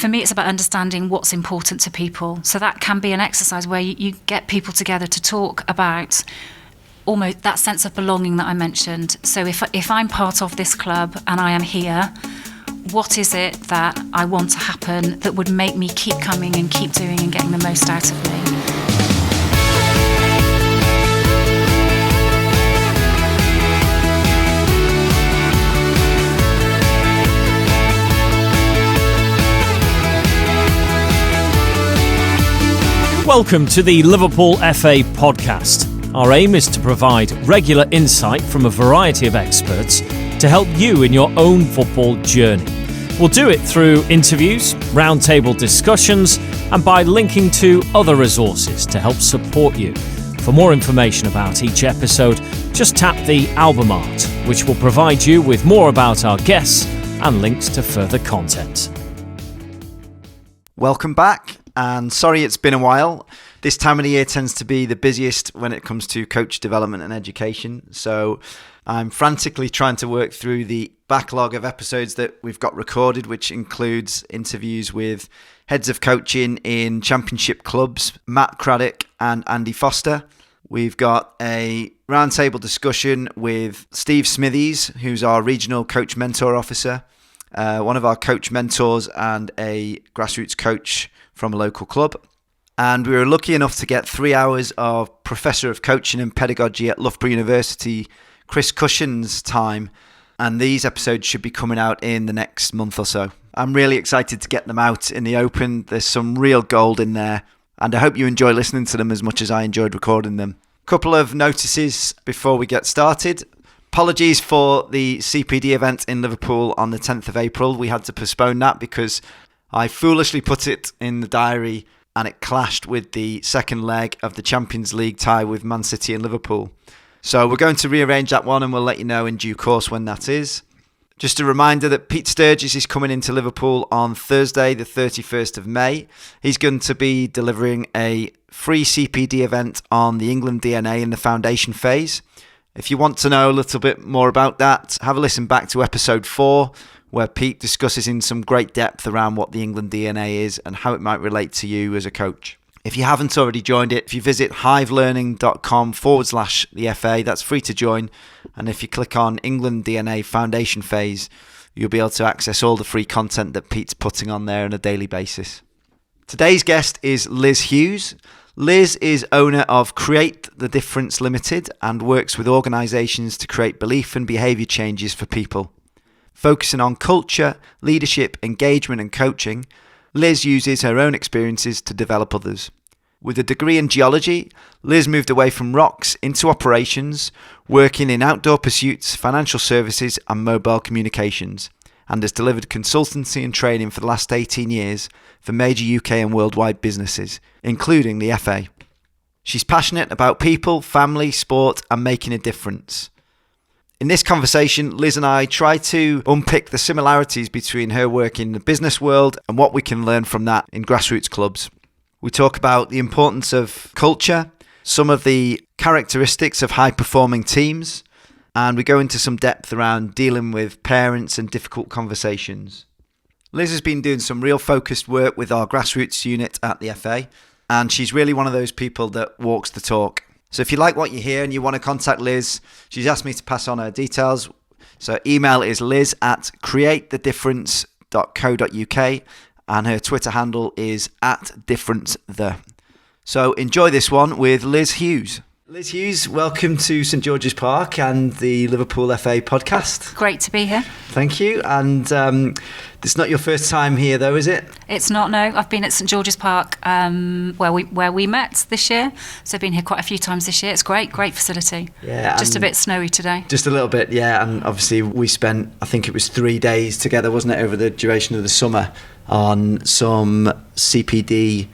for me, it's about understanding what's important to people. So that can be an exercise where you get people together to talk about almost that sense of belonging that I mentioned. So if I'm part of this club and I am here, what is it that I want to happen that would make me keep coming and keep doing and getting the most out of me? Welcome to the Liverpool FA podcast. Our aim is to provide regular insight from a variety of experts to help you in your own football journey. We'll do it through interviews, roundtable discussions, and by linking to other resources to help support you. For more information about each episode, just tap the album art, which will provide you with more about our guests and links to further content. Welcome back, and sorry it's been a while. This time of the year tends to be the busiest when it comes to coach development and education, so I'm frantically trying to work through the backlog of episodes that we've got recorded, which includes interviews with heads of coaching in championship clubs, Matt Craddock and Andy Foster. We've got a roundtable discussion with Steve Smithies, who's our regional coach mentor officer, one of our coach mentors and a grassroots coach from a local club. And we were lucky enough to get 3 hours of Professor of Coaching and Pedagogy at Loughborough University, Chris Cushin's time. And these episodes should be coming out in the next month or so. I'm really excited to get them out in the open. There's some real gold in there. And I hope you enjoy listening to them as much as I enjoyed recording them. Couple of notices before we get started. Apologies for the CPD event in Liverpool on the 10th of April. We had to postpone that because I foolishly put it in the diary and it clashed with the second leg of the Champions League tie with Man City and Liverpool. So we're going to rearrange that one and we'll let you know in due course when that is. Just a reminder that Pete Sturgis is coming into Liverpool on Thursday, the 31st of May. He's going to be delivering a free CPD event on the England DNA in the foundation phase. If you want to know a little bit more about that, have a listen back to episode 4, where Pete discusses in some great depth around what the England DNA is and how it might relate to you as a coach. If you haven't already joined it, if you visit hivelearning.com/the FA, that's free to join. And if you click on England DNA Foundation Phase, you'll be able to access all the free content that Pete's putting on there on a daily basis. Today's guest is Liz Hughes. Liz is owner of Create the Difference Limited and works with organisations to create belief and behaviour changes for people. Focusing on culture, leadership, engagement and coaching, Liz uses her own experiences to develop others. With a degree in geology, Liz moved away from rocks into operations, working in outdoor pursuits, financial services and mobile communications, and has delivered consultancy and training for the last 18 years for major UK and worldwide businesses, including the FA. She's passionate about people, family, sport and making a difference. In this conversation, Liz and I try to unpick the similarities between her work in the business world and what we can learn from that in grassroots clubs. We talk about the importance of culture, some of the characteristics of high-performing teams, and we go into some depth around dealing with parents and difficult conversations. Liz has been doing some real focused work with our grassroots unit at the FA, and she's really one of those people that walks the talk. So if you like what you hear and you want to contact Liz, she's asked me to pass on her details. So email is liz@createthedifference.co.uk and her Twitter handle is @differencethe. So enjoy this one with Liz Hughes. Liz Hughes, welcome to St George's Park and the Liverpool FA podcast. Great to be here. Thank you. And it's not your first time here though, is it? It's not, no. I've been at St George's Park where we met this year. So I've been here quite a few times this year. It's great facility. Yeah. Just a bit snowy today. Just a little bit, yeah. And obviously we spent, I think it was 3 days together, wasn't it, over the duration of the summer on some CPD,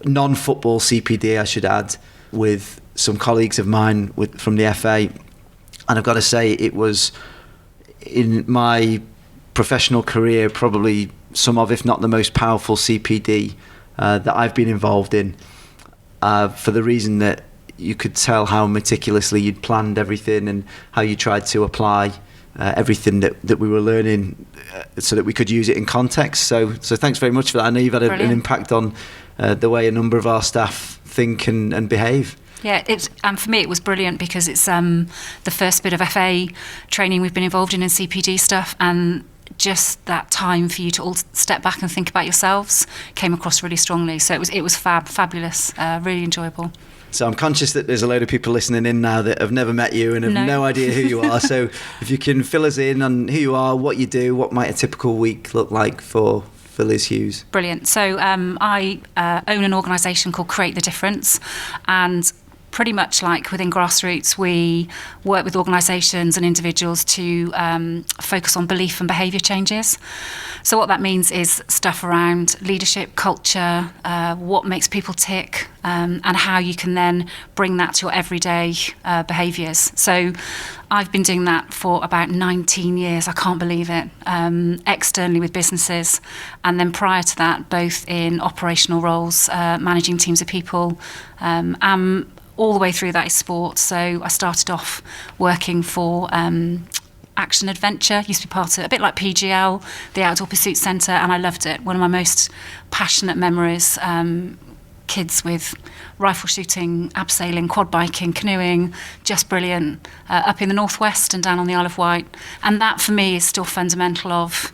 non-football CPD, I should add, with some colleagues of mine from the FA, and I've got to say it was, in my professional career, probably some of, if not the most powerful CPD that I've been involved in, for the reason that you could tell how meticulously you'd planned everything and how you tried to apply everything that we were learning, so that we could use it in context. So thanks very much for that. I know you've had an impact on the way a number of our staff think and behave. Yeah, and for me it was brilliant because it's the first bit of FA training we've been involved in CPD stuff, and just that time for you to all step back and think about yourselves came across really strongly. So it was fabulous, really enjoyable. So I'm conscious that there's a load of people listening in now that have never met you and have no idea who you are. So if you can fill us in on who you are, what you do, what might a typical week look like for Liz Hughes? Brilliant. So I own an organisation called Create the Difference, and pretty much like within Grassroots, we work with organisations and individuals to focus on belief and behaviour changes. So what that means is stuff around leadership, culture, what makes people tick, and how you can then bring that to your everyday behaviours. So I've been doing that for about 19 years, I can't believe it, externally with businesses. And then prior to that, both in operational roles, managing teams of people, all the way through that is sport. So I started off working for Action Adventure, used to be part of a bit like PGL, the Outdoor Pursuit Centre, and I loved it. One of my most passionate memories, kids with rifle shooting, abseiling, quad biking, canoeing, just brilliant, up in the northwest and down on the Isle of Wight. And that for me is still fundamental of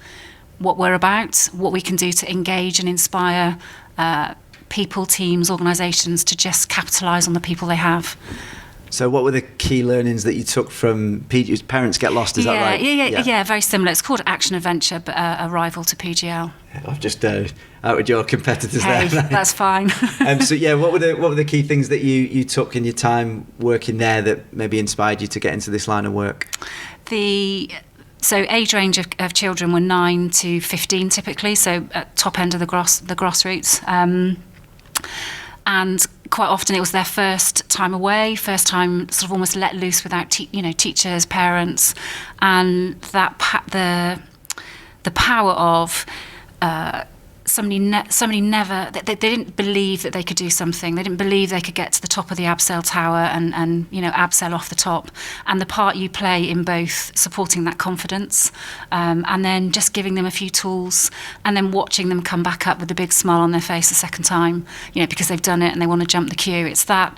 what we're about, what we can do to engage and inspire people, teams, organisations to just capitalise on the people they have. So what were the key learnings that you took from Parents Get Lost, is that right? Yeah, very similar. It's called Action Adventure, but a rival to PGL. I've just outed your competitors there. That's fine. So what were the key things that you took in your time working there that maybe inspired you to get into this line of work? So age range of children were 9 to 15 typically, so at top end of the grassroots. And quite often it was their first time away, first time sort of almost let loose without teachers, parents, and that the power of somebody never they didn't believe that they could do something. They didn't believe they could get to the top of the abseil tower and abseil off the top, and the part you play in both supporting that confidence and then just giving them a few tools and then watching them come back up with a big smile on their face the second time, because they've done it and they want to jump the queue. It's that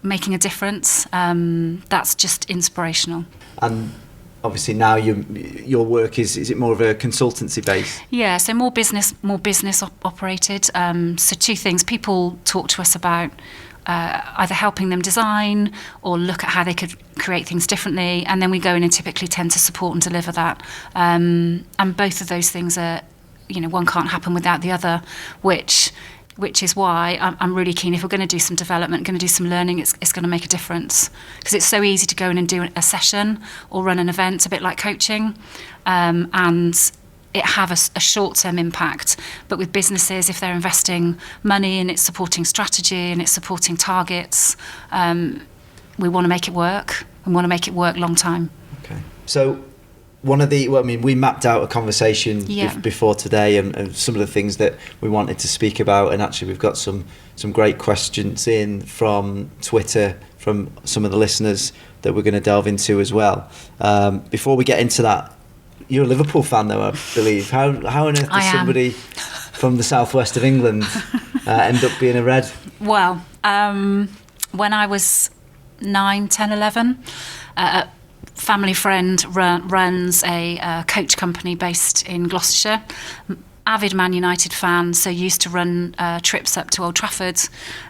making a difference, that's just inspirational. And obviously now your work is it more of a consultancy base? Yeah, so more business operated. So two things: people talk to us about either helping them design or look at how they could create things differently, and then we go in and typically tend to support and deliver that. And both of those things are, one can't happen without the other, which is why I'm really keen, if we're going to do some development, going to do some learning, it's going to make a difference. Because it's so easy to go in and do a session or run an event, a bit like coaching, and it have a short-term impact. But with businesses, if they're investing money and it's supporting strategy and it's supporting targets, we want to make it work. We want to make it work long time. Okay. So we mapped out a conversation before today and some of the things that we wanted to speak about, and actually we've got some great questions in from Twitter from some of the listeners that we're going to delve into as well. Before we get into that, you're a Liverpool fan though, I believe. How on earth does somebody from the southwest of England end up being a Red? Well, when I was 9, 10, 11, family friend runs a coach company based in Gloucestershire. Avid Man United fan, so used to run trips up to Old Trafford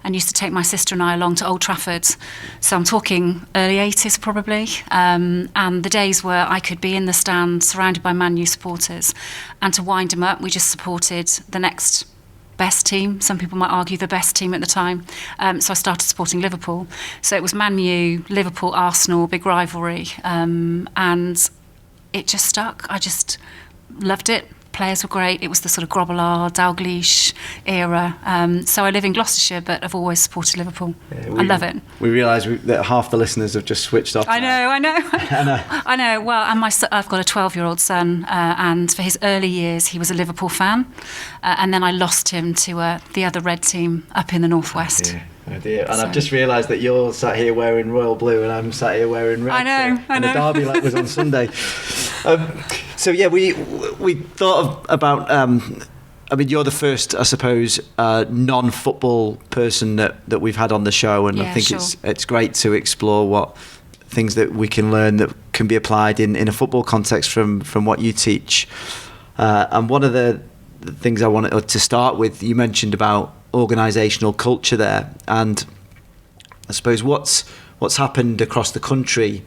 and used to take my sister and I along to Old Trafford. So I'm talking early 80s probably, and the days where I could be in the stand surrounded by Man U supporters, and to wind them up we just supported the next best team. Some people might argue the best team at the time. So I started supporting Liverpool. So it was Man U, Liverpool, Arsenal, big rivalry. And it just stuck. I just loved it. Players were great. It was the sort of Grobbelaar, Dalglish, era. So I live in Gloucestershire, but I've always supported Liverpool. I love it. We realise that half the listeners have just switched off. I know. Well, and I've got a 12-year-old son, and for his early years, he was a Liverpool fan, and then I lost him to the other red team up in the northwest. Oh dear. And I've just realised that you're sat here wearing royal blue and I'm sat here wearing red. I know. And the derby like was on Sunday. So yeah, we thought about. I mean, you're the first, I suppose, non-football person that we've had on the show, and I think it's great to explore what things that we can learn that can be applied in a football context from what you teach. And one of the things I wanted to start with, you mentioned about organisational culture there, and I suppose what's happened across the country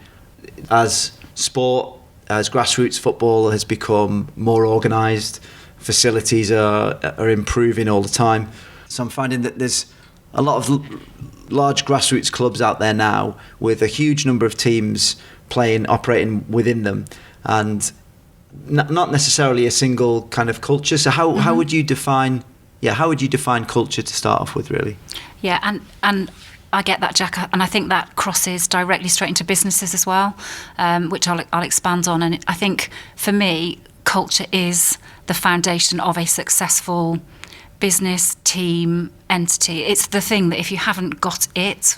as sport, as grassroots football has become more organised, facilities are improving all the time. So I'm finding that there's a lot of large grassroots clubs out there now with a huge number of teams operating within them, and not necessarily a single kind of culture. So how would you define culture to start off with, really? Yeah, and I get that, Jack, and I think that crosses directly straight into businesses as well, which I'll expand on. And I think for me, culture is the foundation of a successful business, team, entity. It's the thing that if you haven't got it,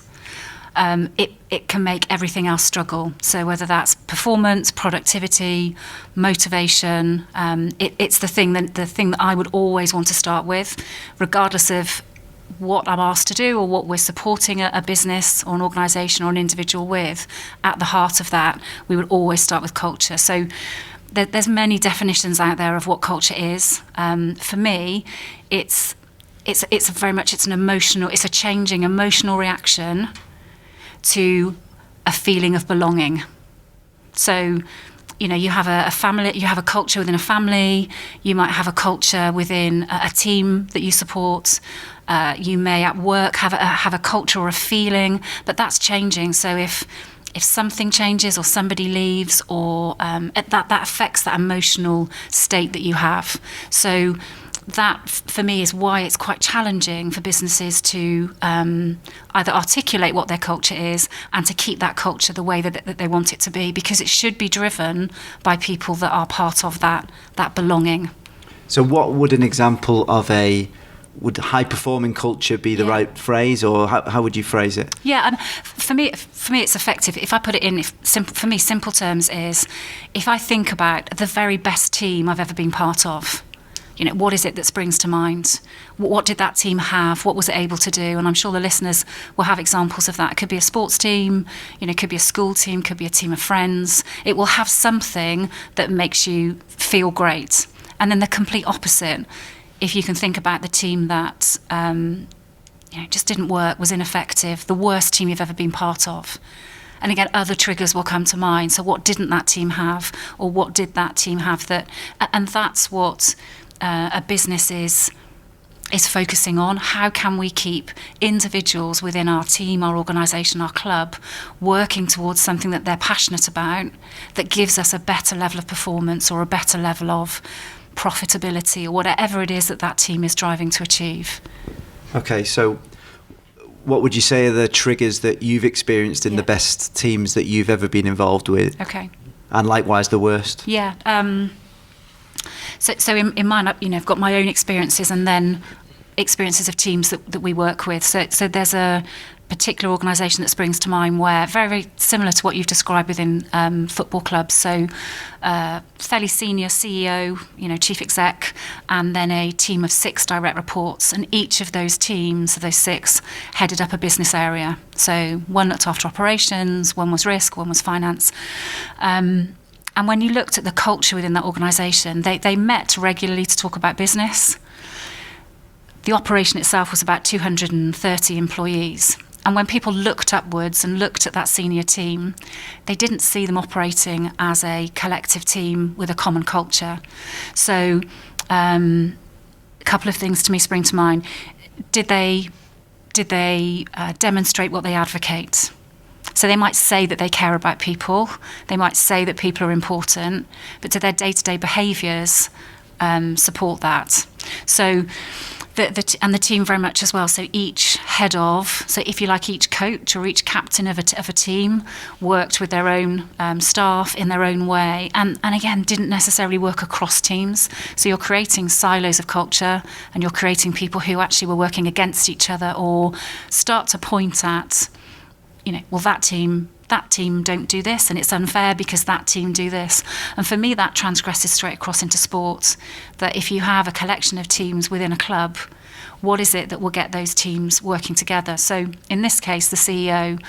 it can make everything else struggle. So whether that's performance, productivity, motivation, it's the thing that I would always want to start with, regardless of what I'm asked to do or what we're supporting a business or an organisation or an individual with. At the heart of that, we would always start with culture. So there's many definitions out there of what culture is. For me, it's very much it's a changing emotional reaction to a feeling of belonging. So, you have a family, you have a culture within a family, you might have a culture within a team that you support, you may at work have a culture or a feeling, but that's changing. So if something changes or somebody leaves, or that affects that emotional state that you have. So that, for me, is why it's quite challenging for businesses to either articulate what their culture is and to keep that culture the way that they want it to be, because it should be driven by people that are part of that belonging. So what would an example of would high-performing culture be the right phrase, or how would you phrase it? Yeah, and for me, it's effective. If I put it in, simple terms is, if I think about the very best team I've ever been part of, what is it that springs to mind? What did that team have? What was it able to do? And I'm sure the listeners will have examples of that. It could be a sports team, it could be a school team, could be a team of friends. It will have something that makes you feel great. And then the complete opposite, if you can think about the team that just didn't work, was ineffective, the worst team you've ever been part of. And again, other triggers will come to mind. So what didn't that team have, or what did that team have that? And that's what a business is focusing on. How can we keep individuals within our team, our organisation, our club, working towards something that they're passionate about, that gives us a better level of performance or a better level of profitability, or whatever it is that team is driving to achieve. Okay, so what would you say are the triggers that you've experienced in the best teams that you've ever been involved with? Okay. And likewise the worst? Yeah. So in mine, I've got my own experiences and then experiences of teams that we work with. So there's a particular organisation that springs to mind where, very, very similar to what you've described within football clubs. So fairly senior CEO, chief exec, and then a team of 6 direct reports. And each of those teams, those 6, headed up a business area. So one looked after operations, one was risk, one was finance. And when you looked at the culture within that organisation, they met regularly to talk about business. The operation itself was about 230 employees. And when people looked upwards and looked at that senior team, they didn't see them operating as a collective team with a common culture. So a couple of things to me spring to mind. Did they demonstrate what they advocate? So they might say that they care about people, they might say that people are important, but do their day-to-day behaviours support that? So And the team very much as well. So each head of, so if you like, each coach or each captain of a team worked with their own staff in their own way, and again didn't necessarily work across teams. So you're creating silos of culture, and you're creating people who actually were working against each other, or start to point at, well, that team don't do this, and it's unfair because that team do this. And for me, that transgresses straight across into sport, that if you have a collection of teams within a club, what is it that will get those teams working together? So in this case, the CEO,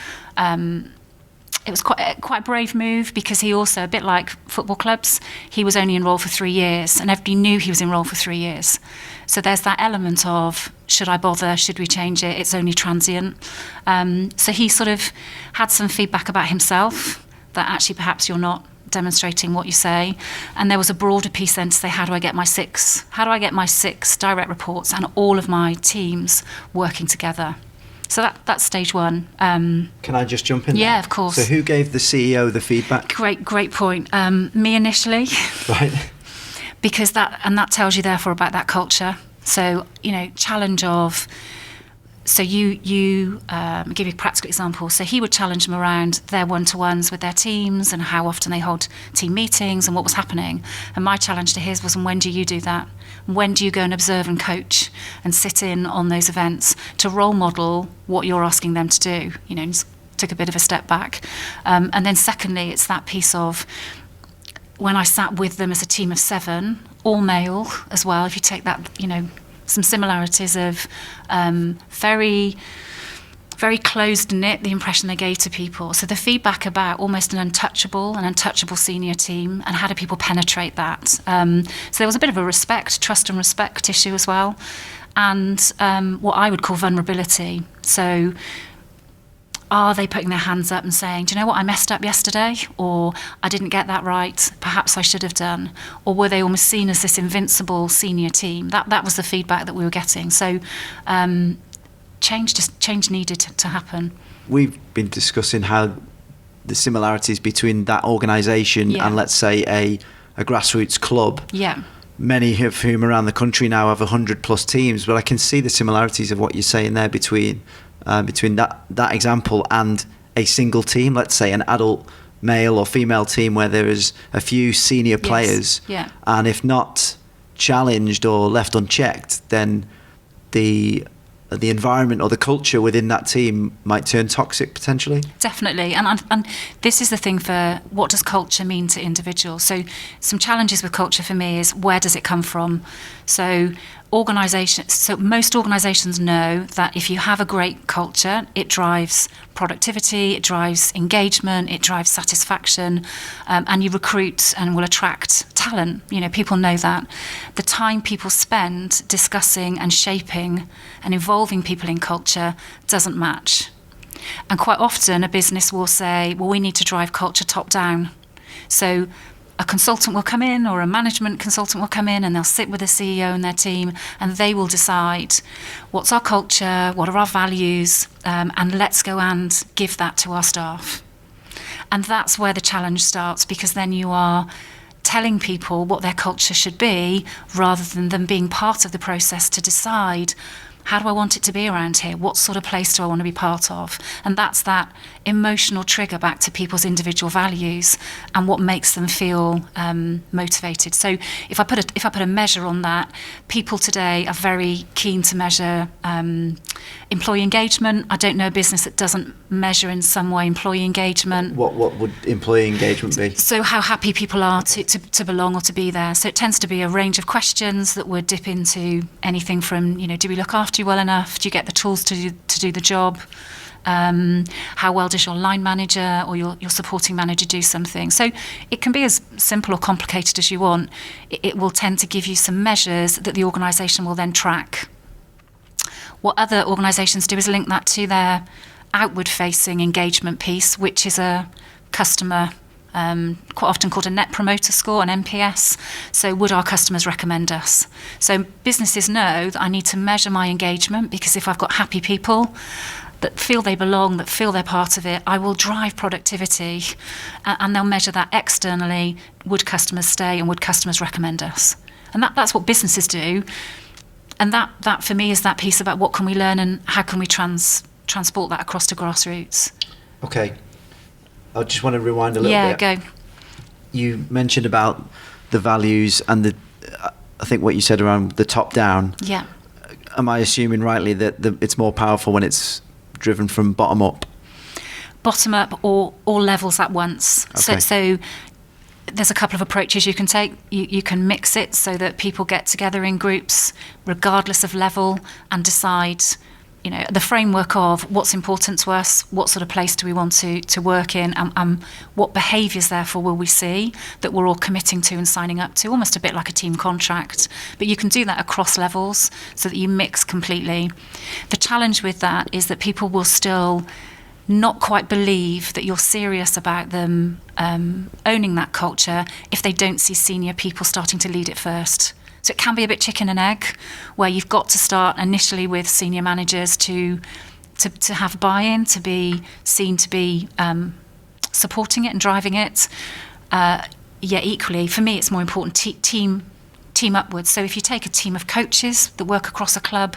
it was quite a brave move, because he also, a bit like football clubs, he was only enrolled for 3 years, and everybody knew he was enrolled for 3 years. So there's that element of, should I bother? Should we change it? It's only transient. So he sort of had some feedback about himself, that actually perhaps you're not demonstrating what you say. And there was a broader piece then to say, how do I get my six direct reports and all of my teams working together? So that's stage one. Can I just jump in there? Yeah, of course. So who gave the CEO the feedback? Great point. Me initially. Right. Because that tells you therefore about that culture. So, challenge of, so you give you a practical example. So he would challenge them around their one-to-ones with their teams and how often they hold team meetings and what was happening. And my challenge to his was, and when do you do that? When do you go and observe and coach and sit in on those events to role model what you're asking them to do? Took a bit of a step back. And then secondly, it's that piece of, when I sat with them as a team of 7, all male as well, if you take that, some similarities of very, very closed-knit, the impression they gave to people. So the feedback about almost an untouchable senior team, and how do people penetrate that? So there was a bit of a trust and respect issue as well, and what I would call vulnerability. So are they putting their hands up and saying, do you know what, I messed up yesterday, or I didn't get that right, perhaps I should have done? Or were they almost seen as this invincible senior team? That was the feedback that we were getting. So change needed to happen. We've been discussing how the similarities between that organisation and, let's say, a grassroots club. Yeah. Many of whom around the country now have 100+ teams, but I can see the similarities of what you're saying there between that example and a single team, let's say an adult male or female team where there is a few senior players, and if not challenged or left unchecked, then the environment or the culture within that team might turn toxic potentially. Definitely, and this is the thing for what does culture mean to individuals. So some challenges with culture for me is, where does it come from? So most organisations know that if you have a great culture, it drives productivity, it drives engagement, it drives satisfaction, and you recruit and will attract talent. People know that. The time people spend discussing and shaping and involving people in culture doesn't match. And quite often a business will say, well, we need to drive culture top down. So a consultant will come in, or a management consultant will come in, and they'll sit with the CEO and their team, and they will decide what's our culture, what are our values, and let's go and give that to our staff. And that's where the challenge starts, because then you are telling people what their culture should be, rather than them being part of the process to decide, how do I want it to be around here? What sort of place do I want to be part of? And that's that emotional trigger back to people's individual values and what makes them feel motivated. So if I put a measure on that, people today are very keen to measure employee engagement. I don't know a business that doesn't measure in some way employee engagement. What would employee engagement be? So how happy people are to belong or to be there. So it tends to be a range of questions that would dip into anything from, do we look after you well enough? Do you get the tools to do the job? How well does your line manager or your supporting manager do something? So it can be as simple or complicated as you want. It will tend to give you some measures that the organisation will then track. What other organisations do is link that to their outward-facing engagement piece, which is a customer, quite often called a Net Promoter Score, an NPS. So would our customers recommend us? So businesses know that I need to measure my engagement, because if I've got happy people that feel they belong, that feel they're part of it, I will drive productivity, and they'll measure that externally. Would customers stay, and would customers recommend us? And that's what businesses do. And that for me is that piece about what can we learn and how can we transport that across to grassroots. Okay. I just want to rewind a little bit. Yeah, go. You mentioned about the values and I think what you said around the top down. Yeah. Am I assuming rightly that it's more powerful when it's driven from bottom up? Bottom up or all levels at once. Okay. So there's a couple of approaches you can take. You can mix it so that people get together in groups regardless of level and decide, the framework of what's important to us, what sort of place do we want to work in, and what behaviours, therefore, will we see that we're all committing to and signing up to, almost a bit like a team contract. But you can do that across levels so that you mix completely. The challenge with that is that people will still not quite believe that you're serious about them owning that culture if they don't see senior people starting to lead it first. So it can be a bit chicken and egg, where you've got to start initially with senior managers to have buy-in, to be seen to be supporting it and driving it. Equally, for me, it's more important team upwards. So if you take a team of coaches that work across a club,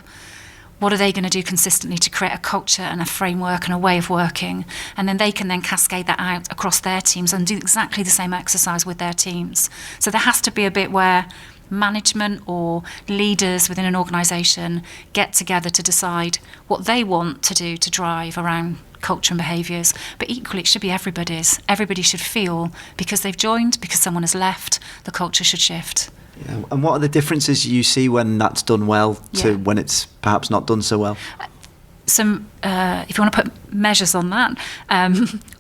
what are they going to do consistently to create a culture and a framework and a way of working? And then they can then cascade that out across their teams and do exactly the same exercise with their teams. So there has to be a bit where management or leaders within an organisation get together to decide what they want to do to drive around culture and behaviours. But equally, it should be everybody's. Everybody should feel, because they've joined, because someone has left, the culture should shift. Yeah. And what are the differences you see when that's done well to when it's perhaps not done so well? Some, if you want to put measures on that,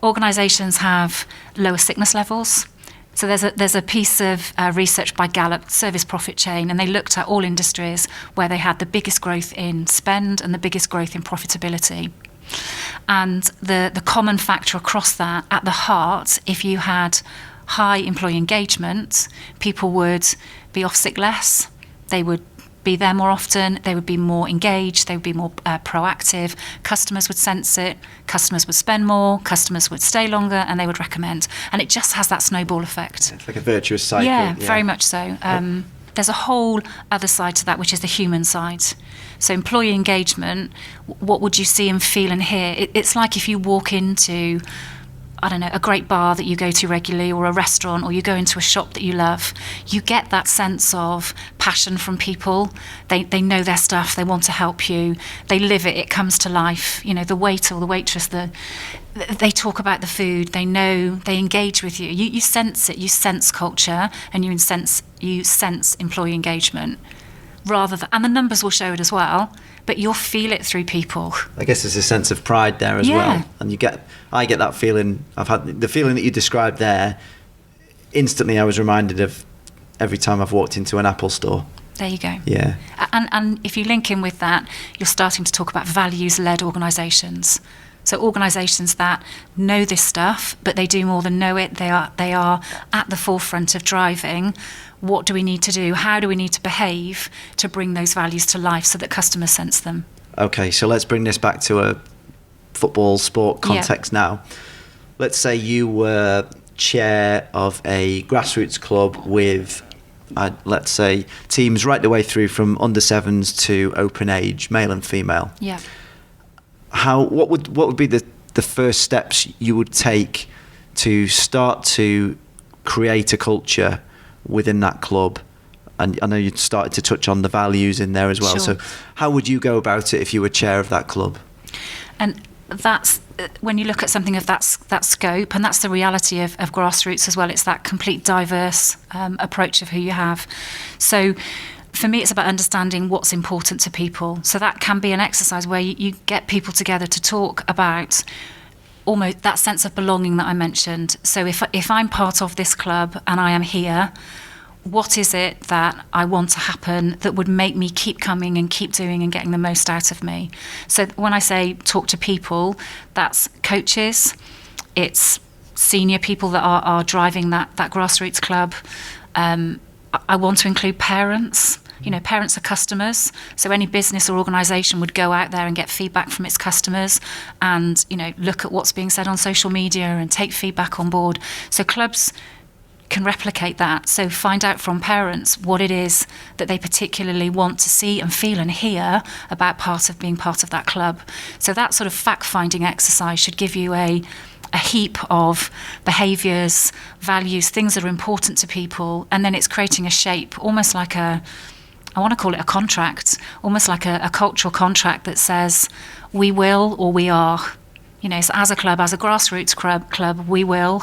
organisations have lower sickness levels. So there's a piece of research by Gallup, Service Profit Chain, and they looked at all industries where they had the biggest growth in spend and the biggest growth in profitability. And the common factor across that, at the heart, if you had high employee engagement, people would be off sick less, they would be there more often, they would be more engaged, they would be more proactive, customers would sense it, customers would spend more, customers would stay longer, and they would recommend. And it just has that snowball effect. It's like a virtuous cycle. Yeah, very much so. There's a whole other side to that, which is the human side. So employee engagement, what would you see and feel and hear? It's like if you walk into, I don't know, a great bar that you go to regularly, or a restaurant, or you go into a shop that you love, you get that sense of passion from people. They know their stuff, they want to help you, they live it, it comes to life. The waiter or the waitress, they talk about the food, they know, they engage with you. You sense it, you sense culture, and you sense employee engagement. And the numbers will show it as well, but you'll feel it through people. I guess there's a sense of pride there as well. And I get that feeling. I've had the feeling that you described there. Instantly, I was reminded of every time I've walked into an Apple store. There you go. Yeah. And if you link in with that, you're starting to talk about values-led organisations. So organisations that know this stuff, but they do more than know it. They are at the forefront of driving. What do we need to do? How do we need to behave to bring those values to life so that customers sense them? Okay, so let's bring this back to a football sport context now. Let's say you were chair of a grassroots club with, let's say, teams right the way through from under sevens to open age, male and female. Yeah. What would be the first steps you would take to start to create a culture within that club? And I know you started to touch on the values in there as well. Sure. So how would you go about it if you were chair of that club? And that's when you look at something of that scope, and that's the reality of grassroots as well. It's that complete diverse approach of who you have. So for me, it's about understanding what's important to people. So that can be an exercise where you get people together to talk about almost that sense of belonging that I mentioned. So if I'm part of this club and I am here, what is it that I want to happen that would make me keep coming and keep doing and getting the most out of me? So when I say talk to people, that's coaches, it's senior people that are driving that grassroots club. I want to include parents. Parents are customers, so any business or organisation would go out there and get feedback from its customers and, look at what's being said on social media and take feedback on board. So clubs can replicate that. So find out from parents what it is that they particularly want to see and feel and hear about being part of that club. So that sort of fact-finding exercise should give you a heap of behaviours, values, things that are important to people, and then it's creating a shape, almost like I want to call it a contract, almost like a cultural contract that says we will or we are. So as a club, as a grassroots club, we will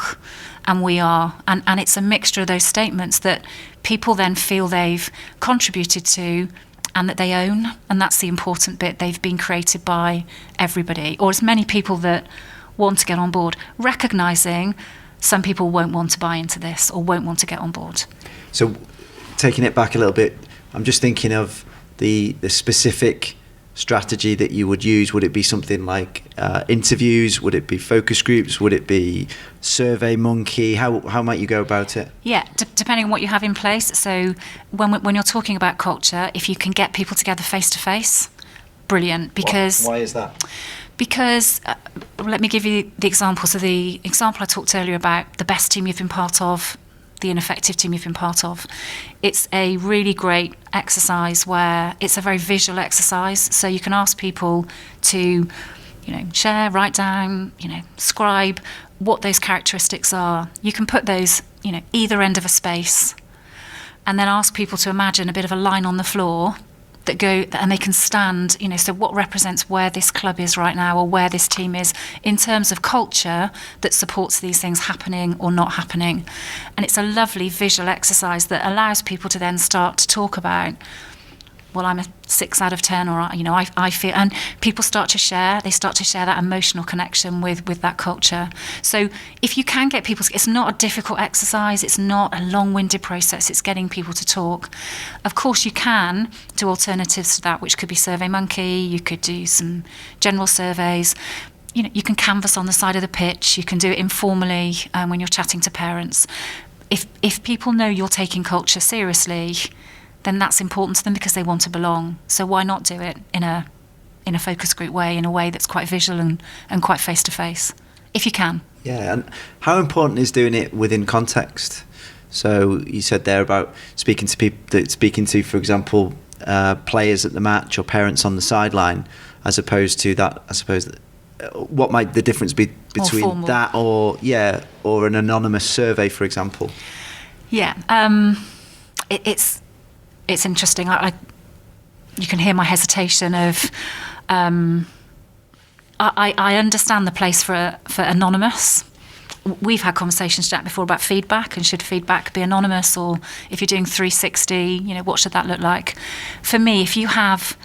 and we are. And it's a mixture of those statements that people then feel they've contributed to and that they own. And that's the important bit. They've been created by everybody, or as many people that want to get on board, recognising some people won't want to buy into this or won't want to get on board. So taking it back a little bit, I'm just thinking of the specific strategy that you would use. Would it be something like interviews? Would it be focus groups? Would it be Survey Monkey? How might you go about it? Yeah, depending on what you have in place. So when you're talking about culture, if you can get people together face to face, brilliant. Because why is that? Because let me give you the example. So the example I talked earlier about the best team you've been part of, the ineffective team you've been part of. It's a really great exercise where it's a very visual exercise. So you can ask people to, share, write down, scribe what those characteristics are. You can put those, either end of a space, and then ask people to imagine a bit of a line on the floor and they can stand, so what represents where this club is right now or where this team is in terms of culture that supports these things happening or not happening. And it's a lovely visual exercise that allows people to then start to talk about, well, I'm a 6 out of 10, or, I feel, and people start to share, that emotional connection with that culture. So if you can get people, it's not a difficult exercise, it's not a long-winded process, it's getting people to talk. Of course, you can do alternatives to that, which could be Survey Monkey, you could do some general surveys. You can canvass on the side of the pitch, you can do it informally when you're chatting to parents. If people know you're taking culture seriously, then that's important to them because they want to belong. So why not do it in a focus group way, in a way that's quite visual and quite face-to-face, if you can. Yeah, and how important is doing it within context? So you said there about speaking to, for example, players at the match or parents on the sideline, as opposed to that, I suppose, what might the difference be between that or an anonymous survey, for example? Yeah, it's interesting. You can hear my hesitation of. I understand the place for anonymous. We've had conversations, Jack, before about feedback, and should feedback be anonymous, or if you're doing 360, what should that look like? For me, if you have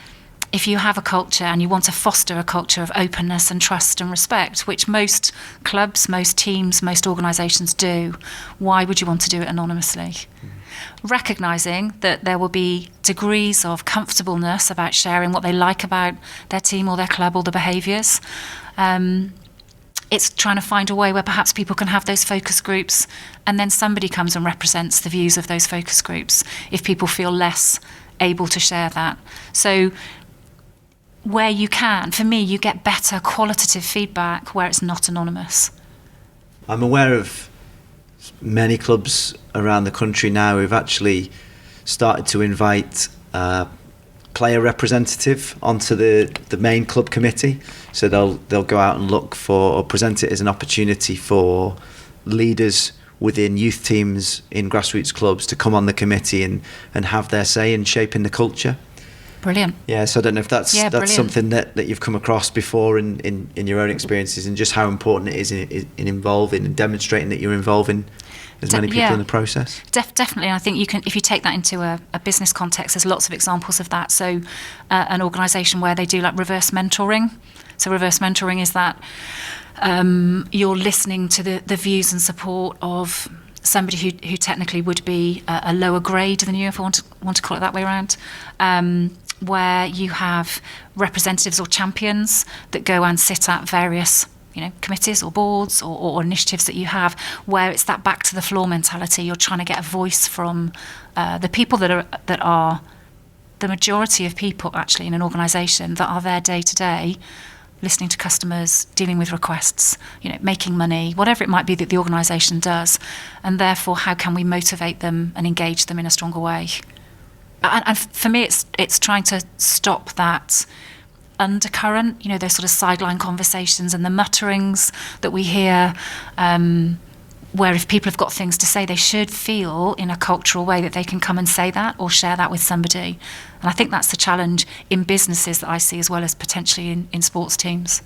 a culture and you want to foster a culture of openness and trust and respect, which most clubs, most teams, most organisations do, why would you want to do it anonymously? Recognising that there will be degrees of comfortableness about sharing what they like about their team or their club or the behaviours. It's trying to find a way where perhaps people can have those focus groups and then somebody comes and represents the views of those focus groups if people feel less able to share that. So where you can, for me, you get better qualitative feedback where it's not anonymous. I'm aware of many clubs around the country now who've actually started to invite player representative onto the main club committee. So they'll go out and look for or present it as an opportunity for leaders within youth teams in grassroots clubs to come on the committee and have their say in shaping the culture. Brilliant. Yeah, so I don't know if that's something that you've come across before in your own experiences, and just how important it is in involving and demonstrating that you're involving as many people in the process. Definitely. I think you can, if you take that into a business context, there's lots of examples of that. So an organisation where they do like reverse mentoring. So reverse mentoring is that you're listening to the views and support of somebody who technically would be a lower grade than you, if I want to call it that way around, where you have representatives or champions that go and sit at various committees or boards or initiatives that you have, where it's that back to the floor mentality. You're trying to get a voice from the people that are the majority of people actually in an organisation that are there day to day, listening to customers, dealing with requests, making money, whatever it might be that the organisation does. And therefore, how can we motivate them and engage them in a stronger way? And for me, it's trying to stop that undercurrent, those sort of sideline conversations and the mutterings that we hear, where if people have got things to say, they should feel in a cultural way that they can come and say that or share that with somebody. And I think that's the challenge in businesses that I see, as well as potentially in sports teams.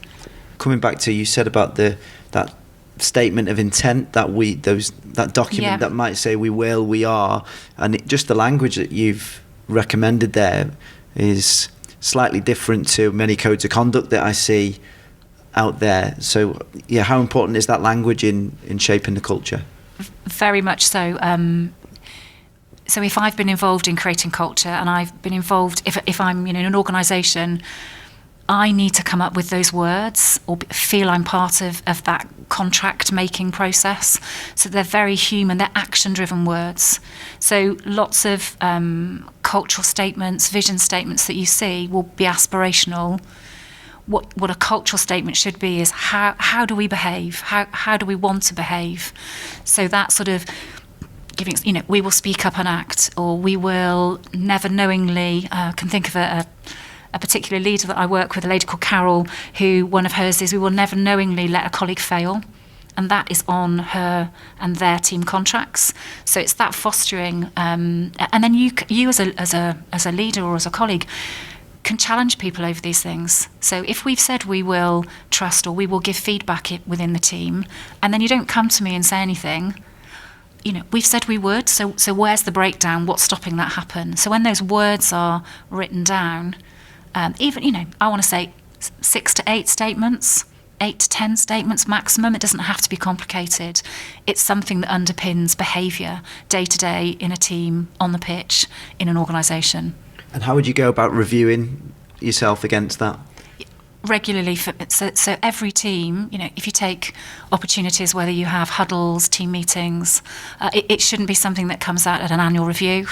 Coming back to, you said about that statement of intent, that document that might say we will, we are, and just the language that you've recommended there is slightly different to many codes of conduct that I see out there. So how important is that language in shaping the culture? Very much so. So if I've been involved in creating culture, and I've been involved, if I'm in an organisation, I need to come up with those words or feel I'm part of that contract making process. So they're very human, they're action driven words. So lots of cultural statements, vision statements that you see will be aspirational. What a cultural statement should be is how do we behave? How do we want to behave? So that sort of giving, we will speak up and act, or we will never knowingly, can think of a particular leader that I work with, a lady called Carol, who one of hers is, we will never knowingly let a colleague fail. And that is on her and their team contracts. So it's that fostering. And then you as a leader or as a colleague can challenge people over these things. So if we've said we will trust or we will give feedback within the team, and then you don't come to me and say anything, we've said we would, so where's the breakdown? What's stopping that happen? So when those words are written down, even, I want to say 6 to 8 statements, 8 to 10 statements maximum. It doesn't have to be complicated. It's something that underpins behaviour day to day in a team, on the pitch, in an organisation. And how would you go about reviewing yourself against that? Regularly. So every team, if you take opportunities, whether you have huddles, team meetings, it shouldn't be something that comes out at an annual review.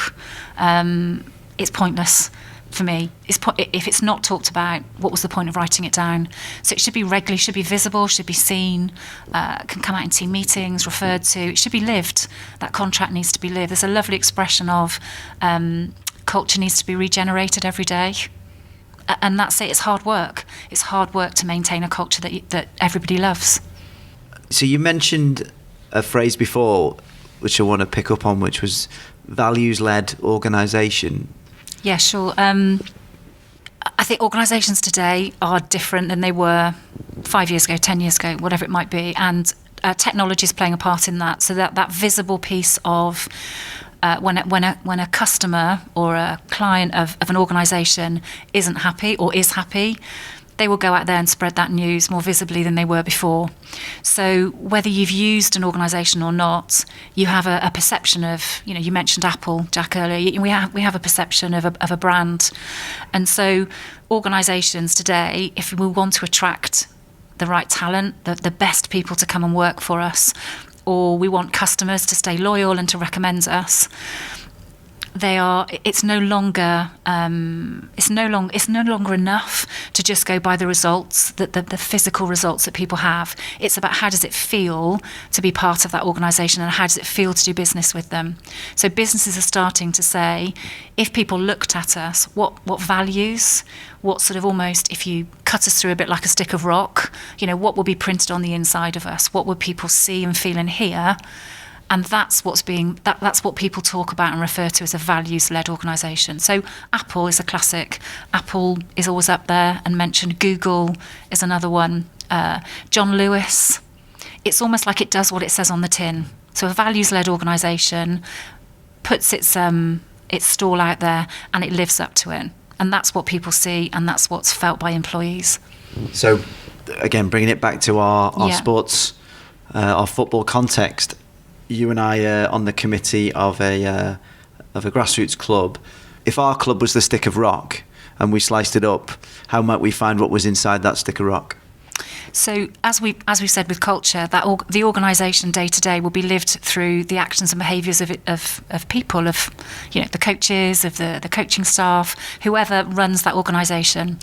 It's pointless for me. If it's not talked about, what was the point of writing it down? So it should be regularly, should be visible, should be seen, can come out in team meetings, referred to. It should be lived. That contract needs to be lived. There's a lovely expression of culture needs to be regenerated every day. And that's it. It's hard work. It's hard work to maintain a culture that everybody loves. So you mentioned a phrase before, which I want to pick up on, which was values-led organisation. Yeah, sure. I think organisations today are different than they were 5 years ago, 10 years ago, whatever it might be. And technology is playing a part in that. So that visible piece of when a customer or a client of an organisation isn't happy or is happy, they will go out there and spread that news more visibly than they were before. So whether you've used an organisation or not, you have a perception of, you mentioned Apple, Jack, earlier. We have a perception of a brand. And so organisations today, if we want to attract the right talent, the best people to come and work for us, or we want customers to stay loyal and to recommend us, it's no longer enough to just go by the results, the physical results that people have. It's about how does it feel to be part of that organisation, and how does it feel to do business with them. So businesses are starting to say, if people looked at us, what values, what sort of, almost, if you cut us through a bit like a stick of rock, what will be printed on the inside of us? What would people see and feel and hear? And that's what people talk about and refer to as a values-led organisation. So Apple is a classic. Apple is always up there and mentioned. Google is another one. John Lewis. It's almost like it does what it says on the tin. So a values-led organisation puts its stall out there and it lives up to it. And that's what people see, and that's what's felt by employees. So, again, bringing it back to our sports, our football context, you and I are on the committee of a grassroots club. If our club was the stick of rock and we sliced it up, how might we find what was inside that stick of rock? So as we said with culture, that the organisation day to day will be lived through the actions and behaviours of people, of the coaches, of the coaching staff, whoever runs that organisation.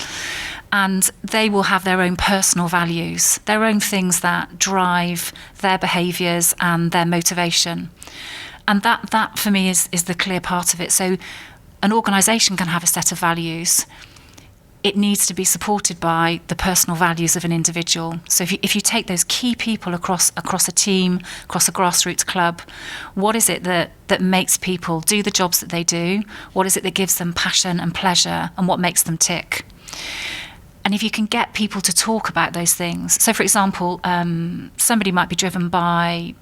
And they will have their own personal values, their own things that drive their behaviours and their motivation. And that for me is the clear part of it. So an organisation can have a set of values. It needs to be supported by the personal values of an individual. So if you take those key people across a team, across a grassroots club, what is it that makes people do the jobs that they do? What is it that gives them passion and pleasure, and what makes them tick? And if you can get people to talk about those things, so for example, somebody might be driven by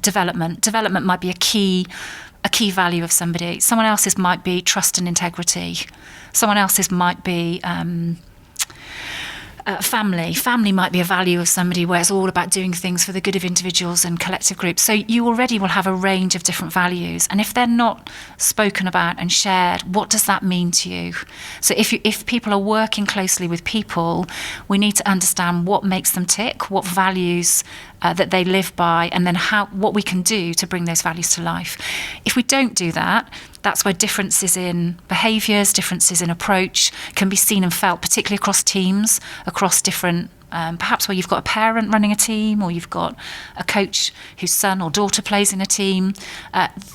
development. Development might be a key value of somebody. Someone else's might be trust and integrity. Someone else's might be family. Family might be a value of somebody where it's all about doing things for the good of individuals and collective groups. So you already will have a range of different values. And if they're not spoken about and shared, what does that mean to you? So if people are working closely with people, we need to understand what makes them tick, what values that they live by, and then what we can do to bring those values to life. If we don't do that, that's where differences in behaviours, differences in approach can be seen and felt, particularly across teams, across different, perhaps where you've got a parent running a team, or you've got a coach whose son or daughter plays in a team.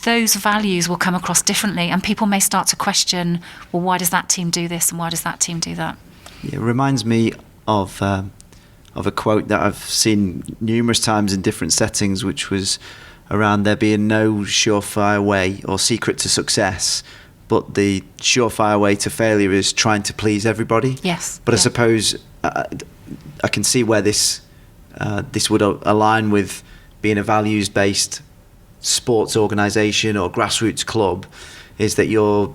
Those values will come across differently, and people may start to question, well, why does that team do this and why does that team do that? Yeah, it reminds me of a quote that I've seen numerous times in different settings, which was around there being no surefire way or secret to success, but the surefire way to failure is trying to please everybody. Yes. But I suppose I can see where this would align with being a values-based sports organisation or grassroots club, is that you're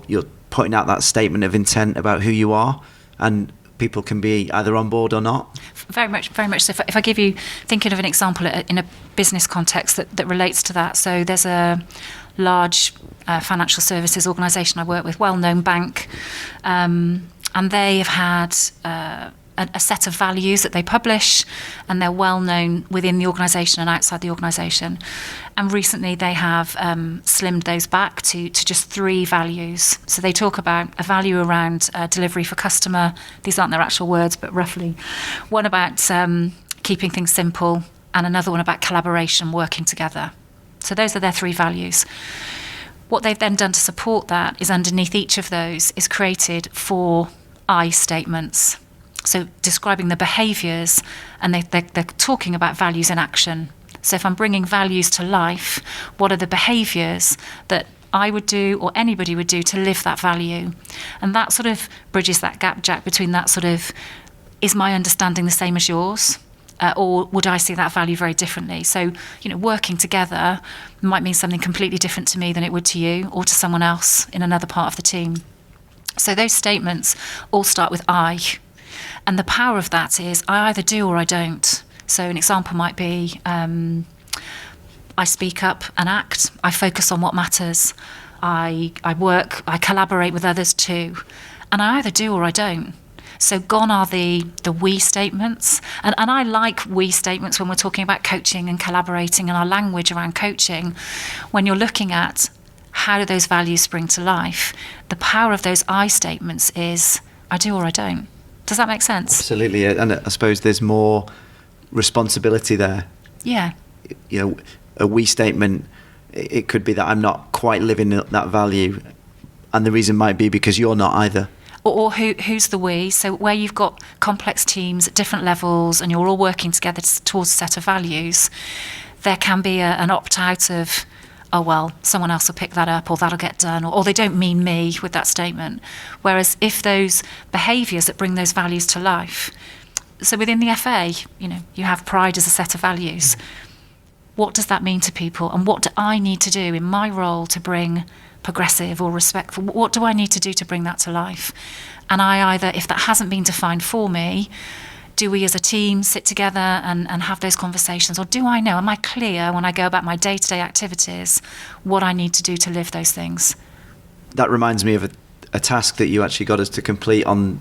putting out that statement of intent about who you are, and people can be either on board or not. Very much so. If I give you, thinking of an example in a business context that relates to that. So there's a large financial services organisation I work with, well-known bank, and they have had a set of values that they publish, and they're well known within the organisation and outside the organisation. And recently they have slimmed those back to just 3 values. So they talk about a value around delivery for customer. These aren't their actual words, but roughly. One about keeping things simple, and another one about collaboration, working together. So those are their 3 values. What they've then done to support that is underneath each of those is created 4 I statements. So describing the behaviours, and they're talking about values in action. So if I'm bringing values to life, what are the behaviours that I would do or anybody would do to live that value? And that sort of bridges that gap, Jack, between that sort of, is my understanding the same as yours? Or would I see that value very differently? So, working together might mean something completely different to me than it would to you or to someone else in another part of the team. So those statements all start with I. And the power of that is I either do or I don't. So an example might be I speak up and act. I focus on what matters. I work, I collaborate with others too. And I either do or I don't. So gone are the we statements. And I like we statements when we're talking about coaching and collaborating and our language around coaching. When you're looking at how do those values spring to life, the power of those I statements is I do or I don't. Does that make sense? Absolutely, and I suppose there's more responsibility there. Yeah. A we statement, it could be that I'm not quite living that value, and the reason might be because you're not either. Or who's the we? So where you've got complex teams at different levels and you're all working together towards a set of values, there can be an opt-out of, oh, well, someone else will pick that up, or that'll get done, or they don't mean me with that statement. Whereas if those behaviours that bring those values to life, so within the FA, you have pride as a set of values. What does that mean to people? And what do I need to do in my role to bring progressive or respectful? What do I need to do to bring that to life? And I either, if that hasn't been defined for me, do we as a team sit together and have those conversations? Or do I know, am I clear when I go about my day-to-day activities, what I need to do to live those things? That reminds me of a task that you actually got us to complete on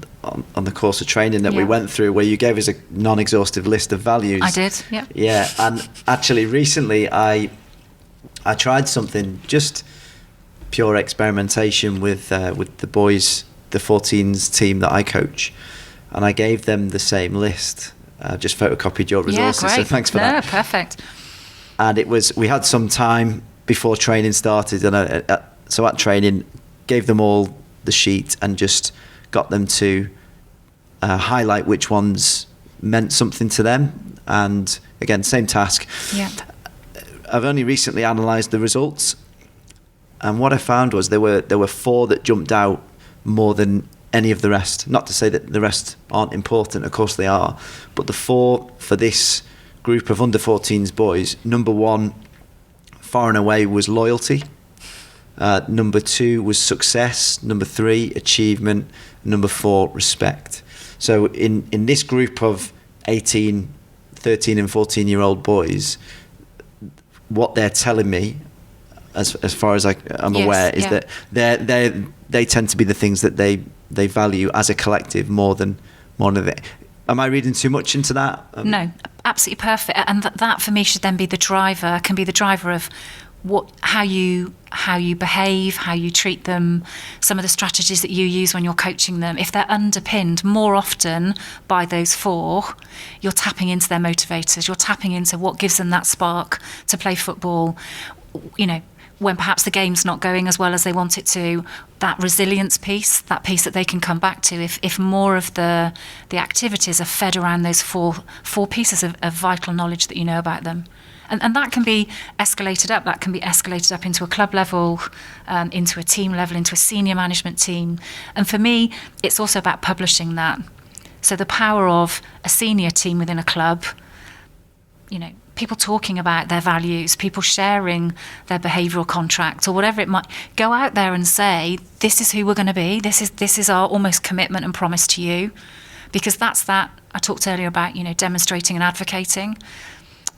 the course of training that we went through, where you gave us a non-exhaustive list of values. I did, yeah. Yeah, and actually recently I tried something, just pure experimentation with the boys, the 14s team that I coach. and I gave them the same list. Just photocopied your resources, great. so thanks for that. Perfect. And we had some time before training started, and so at training, gave them all the sheet and just got them to highlight which ones meant something to them. And again, same task. Yeah. I've only recently analysed the results, and what I found was there were 4 that jumped out more than any of the rest. Not to say that the rest aren't important, of course they are, but the 4 for this group of under 14s boys, number 1 far and away was loyalty, number 2 was success, number 3 achievement, number 4 respect. So in this group of 18, 13 and 14 year old boys, what they're telling me, as far as I'm aware, is that they tend to be the things that they value as a collective more than it. Am I reading too much into that? No, absolutely perfect. And that for me should then be the driver. Can be the driver of how you behave, how you treat them, some of the strategies that you use when you're coaching them. If they're underpinned more often by those 4, you're tapping into their motivators. You're tapping into what gives them that spark to play football. When perhaps the game's not going as well as they want it to, that resilience piece, that piece that they can come back to, if more of the activities are fed around those four pieces of vital knowledge that you know about them. And that can be escalated up. That can be escalated up into a club level, into a team level, into a senior management team. And for me, it's also about publishing that. So the power of a senior team within a club, people talking about their values, people sharing their behavioural contract or whatever it might, go out there and say, this is who we're going to be. This is our almost commitment and promise to you. Because that's that I talked earlier about, demonstrating and advocating.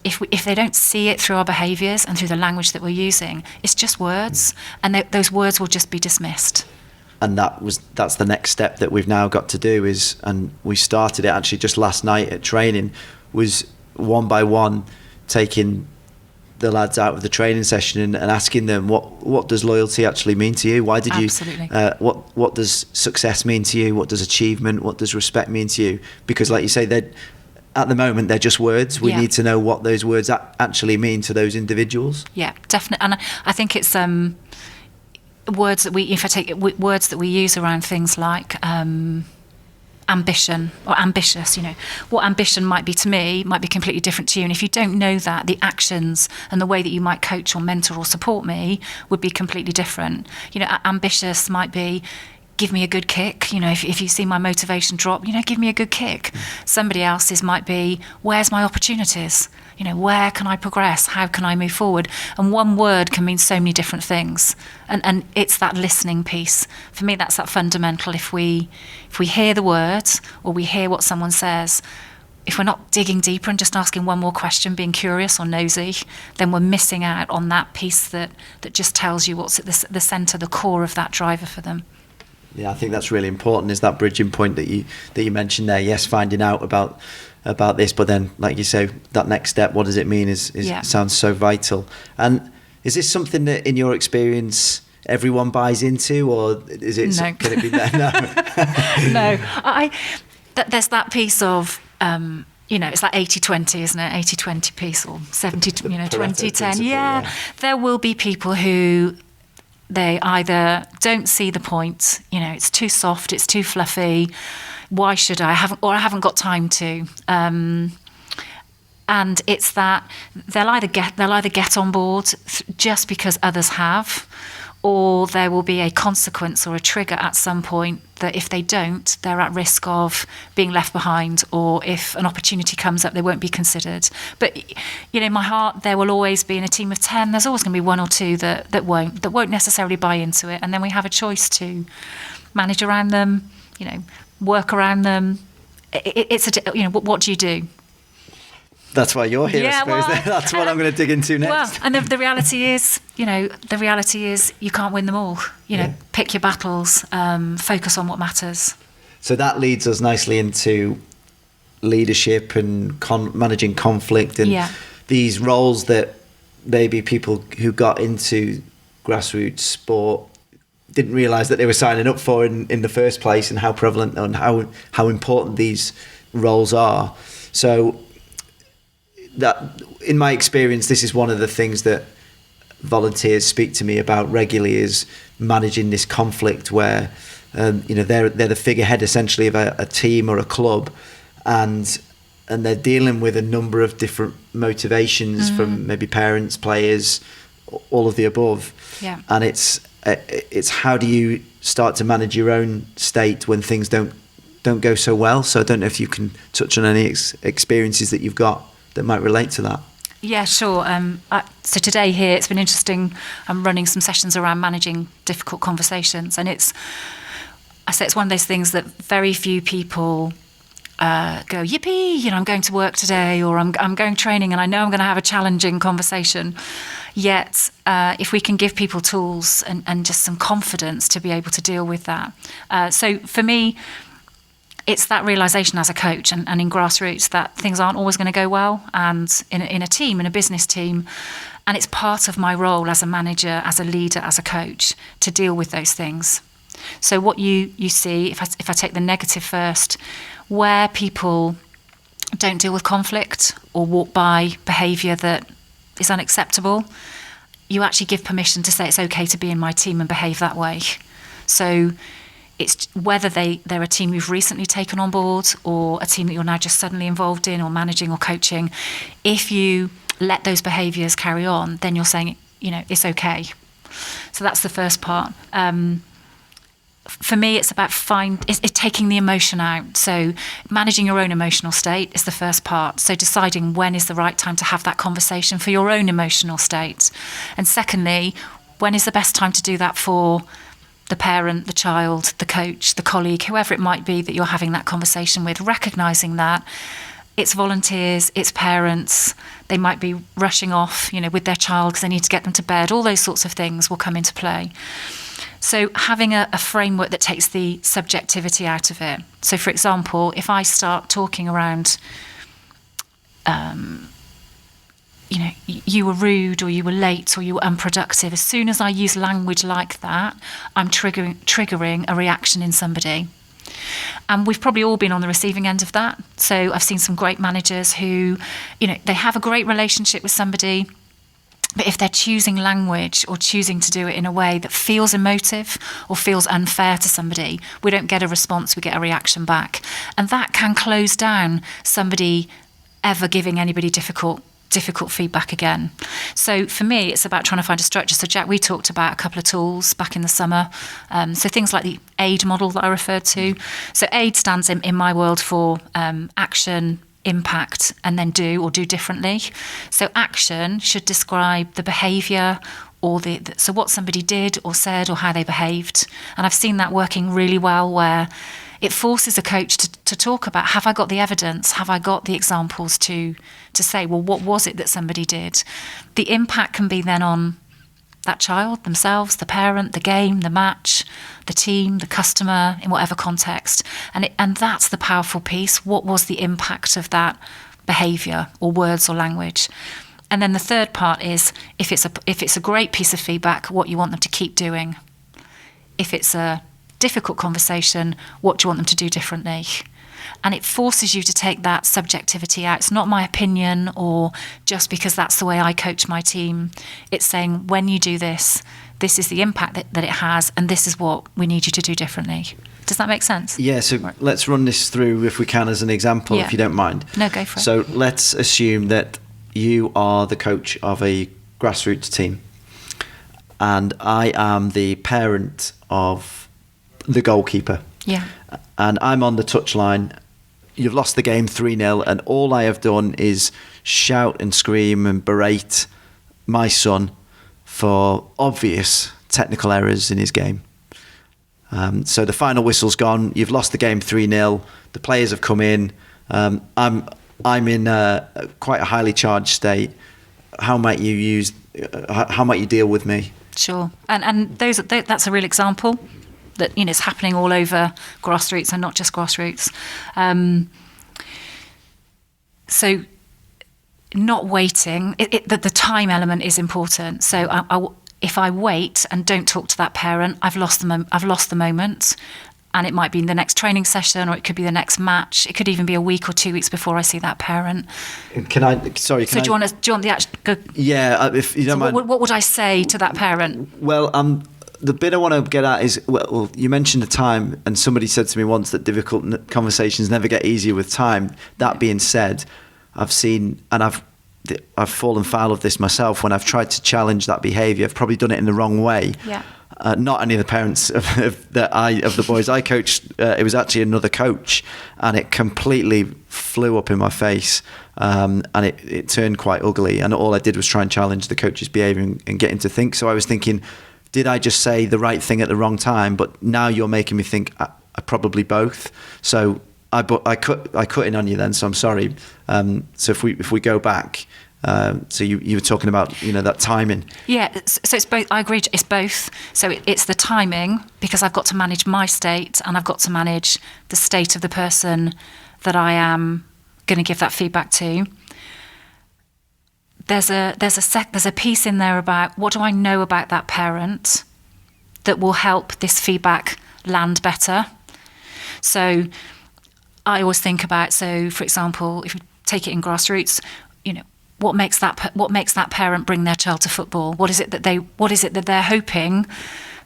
If they don't see it through our behaviours and through the language that we're using, it's just words, and those words will just be dismissed. And that's the next step that we've now got to do and we started it actually just last night at training, was one by one taking the lads out of the training session and asking them what does loyalty actually mean to you? Why did Absolutely. What does success mean to you? What does achievement? What does respect mean to you? Because like you say, at the moment they're just words. We need to know what those words actually mean to those individuals. Yeah, definitely. And I think it's words that words that we use around things like ambition or ambitious. What ambition might be to me might be completely different to you, and if you don't know that, the actions and the way that you might coach or mentor or support me would be completely different. Ambitious might be, give me a good kick. If you see my motivation drop, give me a good kick. Somebody else's might be, where's my opportunities? Where can I progress? How can I move forward? And one word can mean so many different things. And it's that listening piece. For me, that's that fundamental. If we hear the words or we hear what someone says, if we're not digging deeper and just asking one more question, being curious or nosy, then we're missing out on that piece that just tells you what's at the centre, the core of that driver for them. Yeah, I think that's really important, is that bridging point that you mentioned there. Yes, finding out about this, but then, like you say, that next step, what does it mean, sounds so vital. And is this something that, in your experience, everyone buys into, or is it? No. Can it be there? No. No. There's that piece of, it's like 80-20, isn't it? 80-20 piece, or 70, 20-10. Yeah. There will be people who, they either don't see the point, it's too soft, it's too fluffy, why should I haven't got time to, and it's that they'll either get on board just because others have, or there will be a consequence or a trigger at some point that if they don't, they're at risk of being left behind, or if an opportunity comes up, they won't be considered. But, in my heart, there will always be, in a team of 10, there's always going to be 1 or 2 that won't necessarily buy into it. And then we have a choice to manage around them, work around them. What do you do? That's why you're here, Yeah, I suppose. That's what I'm going to dig into next. Well, and the reality is, you can't win them all. Pick your battles, focus on what matters. So that leads us nicely into leadership and managing conflict and these roles that maybe people who got into grassroots sport didn't realise that they were signing up for in the first place, and how prevalent and how important these roles are. So that, in my experience, this is one of the things that volunteers speak to me about regularly, is managing this conflict where they're the figurehead essentially of a team or a club, and they're dealing with a number of different motivations from maybe parents, players, all of the above. Yeah. And it's how do you start to manage your own state when things don't go so well. So I don't know if you can touch on any experiences that you've got that might relate to that. Yeah, sure. So today here, it's been interesting. I'm running some sessions around managing difficult conversations, and it's one of those things that very few people go, yippee, I'm going to work today, or I'm going training, and I know I'm going to have a challenging conversation. Yet, if we can give people tools and just some confidence to be able to deal with that. So for me, it's that realisation as a coach and in grassroots that things aren't always going to go well, and in a team, in a business team, and it's part of my role as a manager, as a leader, as a coach, to deal with those things. So what you see, if I take the negative first, where people don't deal with conflict or walk by behaviour that is unacceptable, you actually give permission to say it's okay to be in my team and behave that way. So it's whether they're a team you've recently taken on board, or a team that you're now just suddenly involved in, or managing or coaching. If you let those behaviours carry on, then you're saying, it's okay. So that's the first part. For me, it's about it's taking the emotion out. So managing your own emotional state is the first part. So deciding when is the right time to have that conversation for your own emotional state. And secondly, when is the best time to do that for the parent, the child, the coach, the colleague, whoever it might be that you're having that conversation with, recognising that it's volunteers, it's parents, they might be rushing off, with their child because they need to get them to bed. All those sorts of things will come into play. So having a framework that takes the subjectivity out of it. So, for example, if I start talking around, you were rude, or you were late, or you were unproductive, as soon as I use language like that, I'm triggering a reaction in somebody. And we've probably all been on the receiving end of that. So I've seen some great managers who, they have a great relationship with somebody, but if they're choosing language or choosing to do it in a way that feels emotive or feels unfair to somebody, we don't get a response, we get a reaction back. And that can close down somebody ever giving anybody difficult feedback again. So for me, it's about trying to find a structure. So Jack, we talked about a couple of tools back in the summer. So things like the AID model that I referred to. So AID stands in my world for action, impact, and then do differently. So action should describe the behaviour or so what somebody did or said or how they behaved. And I've seen that working really well, where it forces a coach to talk about, have I got the evidence? Have I got the examples to say, well, what was it that somebody did? The impact can be then on that child themselves, the parent, the game, the match, the team, the customer, in whatever context. And that's the powerful piece. What was the impact of that behaviour or words or language? And then the third part is, if it's a great piece of feedback, what you want them to keep doing. If it's a difficult conversation, what do you want them to do differently? And it forces you to take that subjectivity out. It's not my opinion, or just because that's the way I coach my team. It's saying, when you do this, this is the impact that it has, and this is what we need you to do differently. Does that make sense? Yeah, so let's run this through, if we can, as an example, if you don't mind. No, go for it. So let's assume that you are the coach of a grassroots team, and I am the parent of the goalkeeper. Yeah. And I'm on the touchline. You've lost the game 3-0, and all I have done is shout and scream and berate my son for obvious technical errors in his game. So the final whistle's gone. You've lost the game 3-0. The players have come in. I'm in quite a highly charged state. How might you deal with me? Sure. And that's a real example. That it's happening all over grassroots, and not just grassroots. So not waiting. The time element is important. So if I wait and don't talk to that parent, I've lost the moment. And it might be in the next training session, or it could be the next match. It could even be a week or 2 weeks before I see that parent. Do you want the actual? Yeah, if you don't mind. What would I say to that parent? Well, the bit I want to get at is, well, you mentioned the time, and somebody said to me once that difficult conversations never get easier with time. That being said, I've seen, and I've fallen foul of this myself when I've tried to challenge that behaviour. I've probably done it in the wrong way. Yeah. Not any of the parents of the boys I coached. It was actually another coach, and it completely flew up in my face, and it turned quite ugly. And all I did was try and challenge the coach's behaviour and get him to think. So I was thinking, did I just say the right thing at the wrong time? But now you're making me think I probably both. So I cut in on you then. So I'm sorry. So if we go back. So you were talking about, that timing. Yeah, so it's both. I agree, it's both. So it's the timing, because I've got to manage my state and I've got to manage the state of the person that I am going to give that feedback to. There's a piece in there about what do I know about that parent that will help this feedback land better. So I always think about, so for example, if you take it in grassroots, what makes that parent bring their child to football? What is it that they're hoping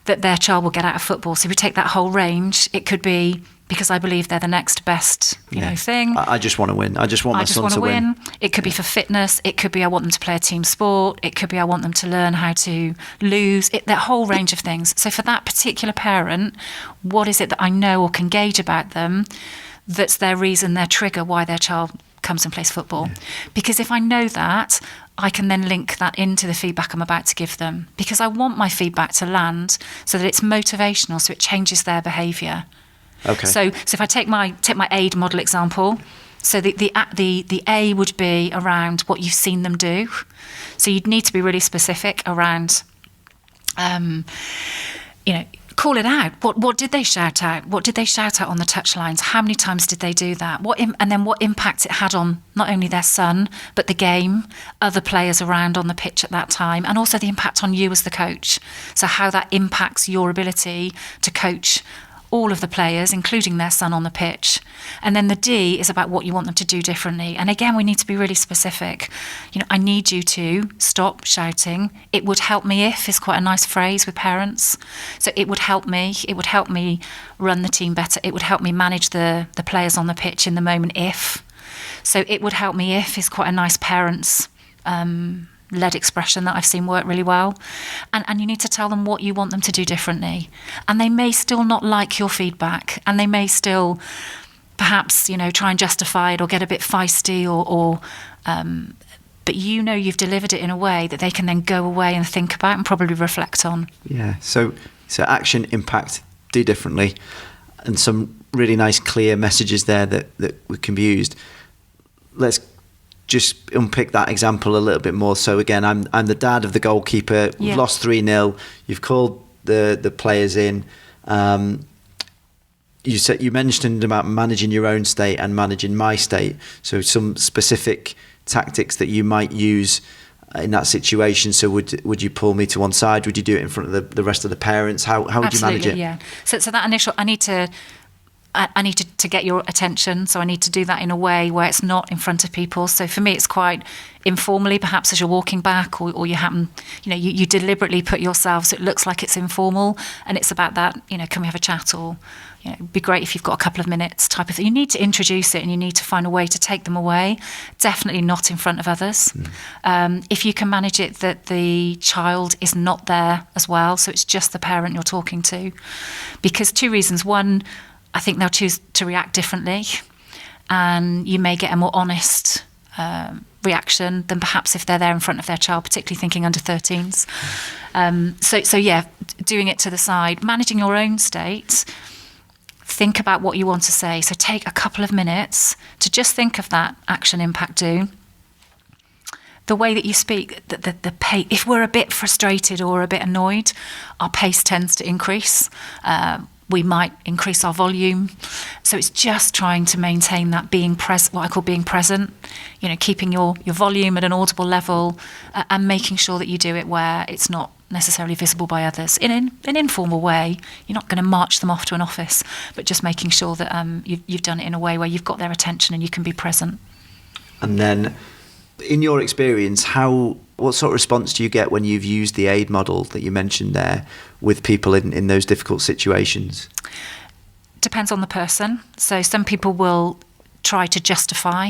that their child will get out of football? So if we take that whole range, it could be because I believe they're the next best, thing. I just want to win. I just want my son to win. It could be for fitness. It could be I want them to play a team sport. It could be I want them to learn how to lose. That whole range of things. So for that particular parent, what is it that I know or can gauge about them that's their reason, their trigger why their child comes and plays football? Because if I know that, I can then link that into the feedback I'm about to give them, because I want my feedback to land so that it's motivational, so it changes their behaviour. Okay. So if I take my AID model example, so the A would be around what you've seen them do. So you'd need to be really specific around, call it out. What did they shout out? What did they shout out on the touchlines? How many times did they do that? And then what impact it had on not only their son, but the game, other players around on the pitch at that time, and also the impact on you as the coach. So how that impacts your ability to coach all of the players, including their son on the pitch. And then the D is about what you want them to do differently. And again, we need to be really specific. I need you to stop shouting. It would help me if is quite a nice phrase with parents. So it would help me. It would help me run the team better. It would help me manage the players on the pitch in the moment if. So it would help me if is quite a nice parents led expression that I've seen work really well. And you need to tell them what you want them to do differently. And they may still not like your feedback, and they may still perhaps, try and justify it or get a bit feisty but you've delivered it in a way that they can then go away and think about and probably reflect on. Yeah. So action, impact, do differently, and some really nice clear messages there that can be used. Let's just unpick that example a little bit more. So again, I'm the dad of the goalkeeper. We've lost 3-0. You've called the players in. You mentioned about managing your own state and managing my state. So some specific tactics that you might use in that situation. So would you pull me to one side? Would you do it in front of the rest of the parents? How would you manage it? Yeah. So that initial, I need to get your attention, so I need to do that in a way where it's not in front of people. So for me, it's quite informally, perhaps as you're walking back, or you happen, you deliberately put yourself so it looks like it's informal, and it's about that, can we have a chat, or it'd be great if you've got a couple of minutes type of thing. You need to introduce it, and you need to find a way to take them away, definitely not in front of others. If you can manage it that the child is not there as well, so it's just the parent you're talking to, because 2 reasons. One, I think they'll choose to react differently, and you may get a more honest reaction than perhaps if they're there in front of their child, particularly thinking under 13s. So doing it to the side, managing your own state, think about what you want to say. So take a couple of minutes to just think of that action, impact, do. The way that you speak, the pace, if we're a bit frustrated or a bit annoyed, our pace tends to increase. we might increase our volume. So it's just trying to maintain that being present, what I call being present, keeping your volume at an audible level, and making sure that you do it where it's not necessarily visible by others in an informal way. You're not going to march them off to an office, but just making sure that you've done it in a way where you've got their attention and you can be present. And then, in your experience, what sort of response do you get when you've used the aid model that you mentioned there with people in those difficult situations? Depends on the person. So some people will try to justify.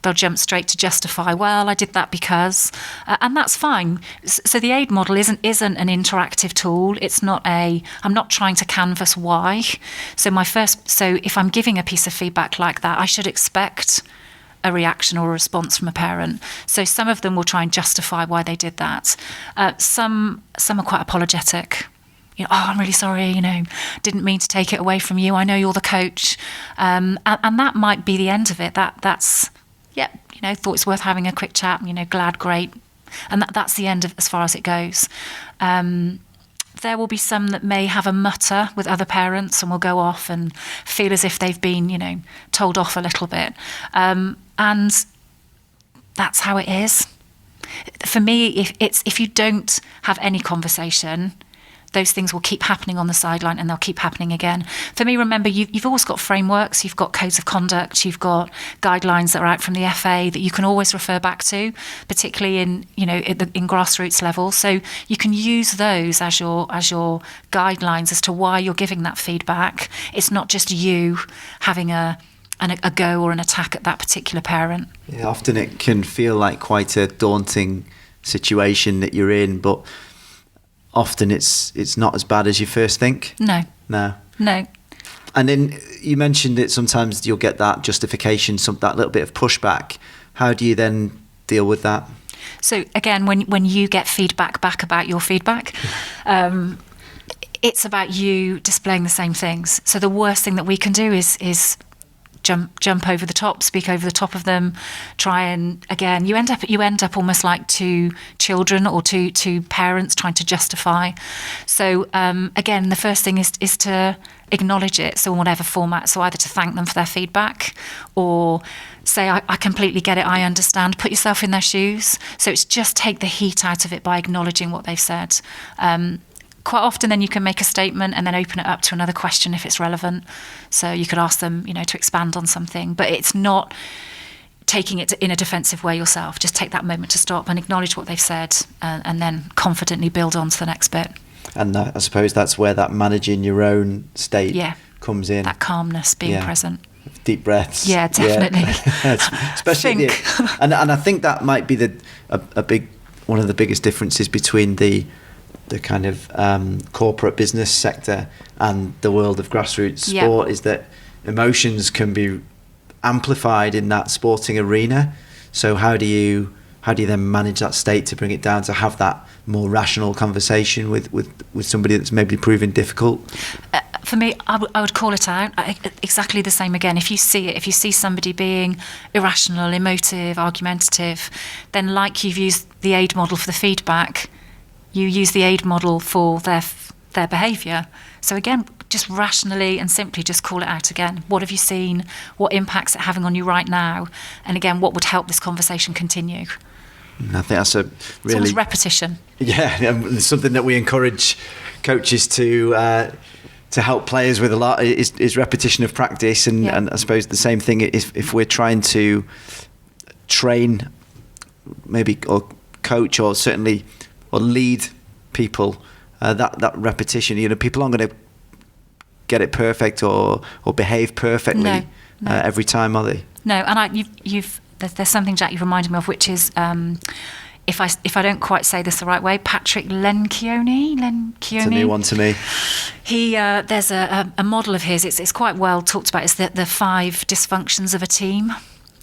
They'll jump straight to justify, well, I did that because, and that's fine. So the aid model isn't an interactive tool. I'm not trying to canvass why. So if I'm giving a piece of feedback like that, I should expect a reaction or a response from a parent. So some of them will try and justify why they did that. Some are quite apologetic. I'm really sorry, didn't mean to take it away from you. I know you're the coach. And that might be the end of it. That's thought it's worth having a quick chat, glad, great. And that's the end of as far as it goes. There will be some that may have a mutter with other parents and will go off and feel as if they've been, told off a little bit. And that's how it is. For me, if you don't have any conversation, those things will keep happening on the sideline and they'll keep happening again. For me, remember, you've always got frameworks, you've got codes of conduct, you've got guidelines that are out from the FA that you can always refer back to, particularly in grassroots level. So you can use those as your guidelines as to why you're giving that feedback. It's not just you having a go or an attack at that particular parent. Yeah, often it can feel like quite a daunting situation that you're in, but often it's not as bad as you first think. No. And then you mentioned that sometimes you'll get that justification, that little bit of pushback. How do you then deal with that? So again, when you get feedback back about your feedback, it's about you displaying the same things. So the worst thing that we can do is jump over the top, speak over the top of them, try and, again, you end up almost like two children or two parents trying to justify. So again, the first thing is to acknowledge it, so in whatever format, so either to thank them for their feedback or say, I completely get it, I understand, put yourself in their shoes. So it's just take the heat out of it by acknowledging what they've said. Quite often then you can make a statement and then open it up to another question if it's relevant. So you could ask them, to expand on something, but it's not taking it in a defensive way yourself. Just take that moment to stop and acknowledge what they've said and then confidently build on to the next bit. And I suppose that's where that managing your own state comes in. That calmness, being present. Deep breaths. Yeah, definitely. Yeah. Especially and I think that might be one of the biggest differences between the kind of corporate business sector and the world of grassroots sport is that emotions can be amplified in that sporting arena. So how do you then manage that state to bring it down to have that more rational conversation with somebody that's maybe proving difficult? For me, I would call it out. Exactly the same again. If you see somebody being irrational, emotive, argumentative, then like you've used the aid model for the feedback, you use the aid model for their behaviour. So again, just rationally and simply just call it out again. What have you seen? What impact's it having on you right now? And again, what would help this conversation continue? I think that's a really... It's almost repetition. Yeah, something that we encourage coaches to help players with a lot is repetition of practice. And I suppose the same thing if we're trying to train maybe or coach or certainly or lead people, that repetition, people aren't going to get it perfect or behave perfectly every time, are they? No, and there's something, Jack, you've reminded me of, which is if I don't quite say this the right way, Patrick Lencioni. It's a new one to me. There's a model of his. It's quite well talked about. It's the 5 dysfunctions of a team.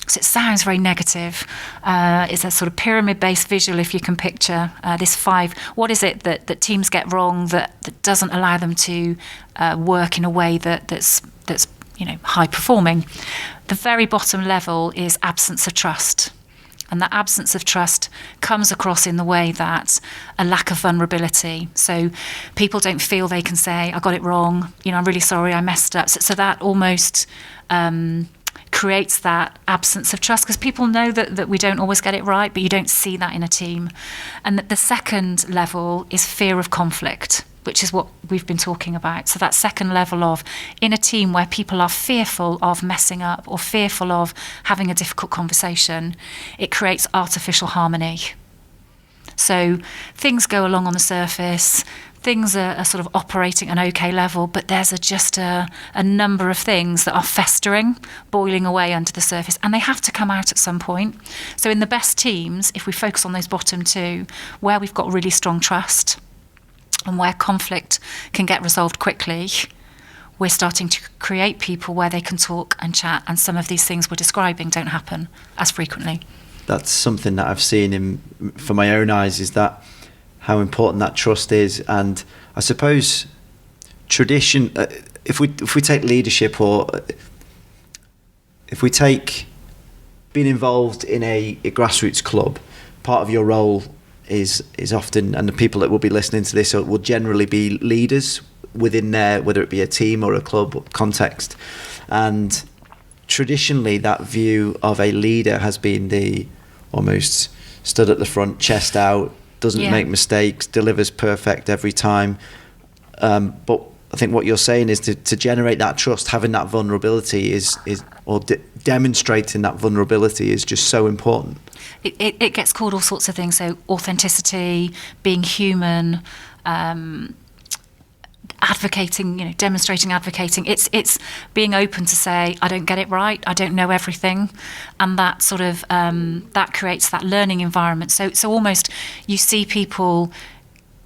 So it sounds very negative. It's a sort of pyramid-based visual, if you can picture this 5. What is it that teams get wrong that doesn't allow them to work in a way that's high performing? The very bottom level is absence of trust. And that absence of trust comes across in the way that a lack of vulnerability. So people don't feel they can say, I got it wrong, I'm really sorry, I messed up. So that almost creates that absence of trust, because people know that we don't always get it right, but you don't see that in a team. And the second level is fear of conflict, which is what we've been talking about. So that second level of, in a team where people are fearful of messing up or fearful of having a difficult conversation, it creates artificial harmony. So things go along on the surface, things are sort of operating at an okay level, but there's just a number of things that are festering, boiling away under the surface, and they have to come out at some point. So in the best teams, if we focus on those bottom two, where we've got really strong trust and where conflict can get resolved quickly, we're starting to create people where they can talk and chat, and some of these things we're describing don't happen as frequently. That's something that I've seen for my own eyes, is that how important that trust is. And I suppose tradition, if we take leadership, or if we take being involved in a grassroots club, part of your role is often, and the people that will be listening to this will generally be leaders within their, whether it be a team or a club context. And traditionally that view of a leader has been the almost stood at the front, chest out, doesn't make mistakes, delivers perfect every time. But I think what you're saying is to generate that trust, having that vulnerability demonstrating that vulnerability is just so important. It gets called all sorts of things. So authenticity, being human, advocating, demonstrating, advocating. It's being open to say, I don't get it right, I don't know everything, and that sort of that creates that learning environment. So almost you see people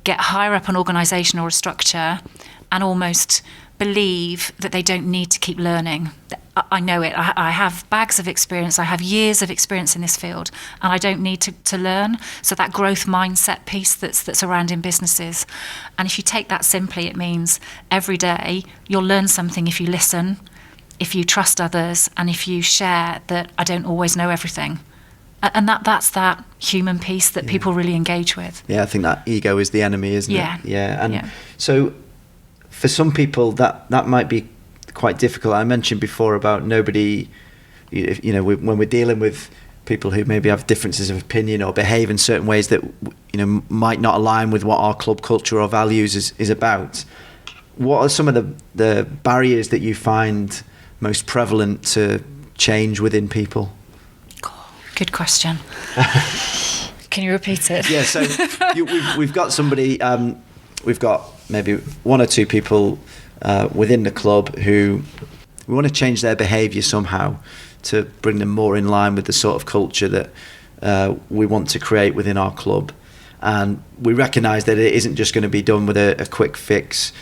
get higher up an organisation or a structure and almost believe that they don't need to keep learning. I know it. I have bags of experience. I have years of experience in this field, and I don't need to learn. So that growth mindset piece that's around in businesses. And if you take that simply, it means every day you'll learn something if you listen, if you trust others, and if you share that I don't always know everything. And that's that human piece that people really engage with. Yeah, I think that ego is the enemy, isn't it? Yeah. And so for some people that might be quite difficult. I mentioned before about nobody, when we're dealing with people who maybe have differences of opinion or behave in certain ways that might not align with what our club culture or values is about. What are some of the barriers that you find most prevalent to change within people? Good question. Can you repeat it? Yeah, so we've got somebody, we've got maybe one or two people within the club who we want to change their behaviour somehow to bring them more in line with the sort of culture that we want to create within our club. And we recognise that it isn't just going to be done with a quick fix,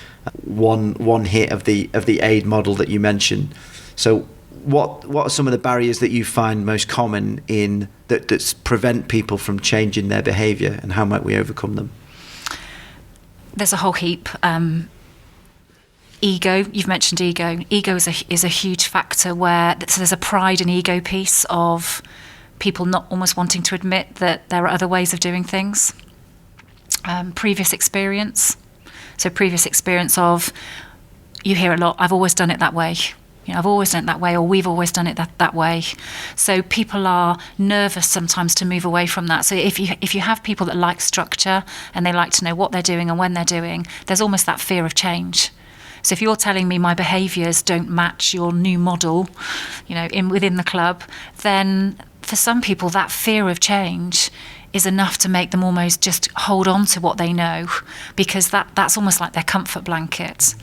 one hit of the aid model that you mentioned. So what are some of the barriers that you find most common in that prevent people from changing their behaviour, and how might we overcome them? There's a whole heap. Ego, you've mentioned ego. Ego is a huge factor where so there's a pride and ego piece of people not almost wanting to admit that there are other ways of doing things. Previous experience. So previous experience of, you hear a lot, I've always done it that way. I've always done it that way, or we've always done it that way. So people are nervous sometimes to move away from that. So if you have people that like structure and they like to know what they're doing and when they're doing, there's almost that fear of change. So if you're telling me my behaviours don't match your new model, within the club, then for some people that fear of change is enough to make them almost just hold on to what they know, because that's almost like their comfort blanket.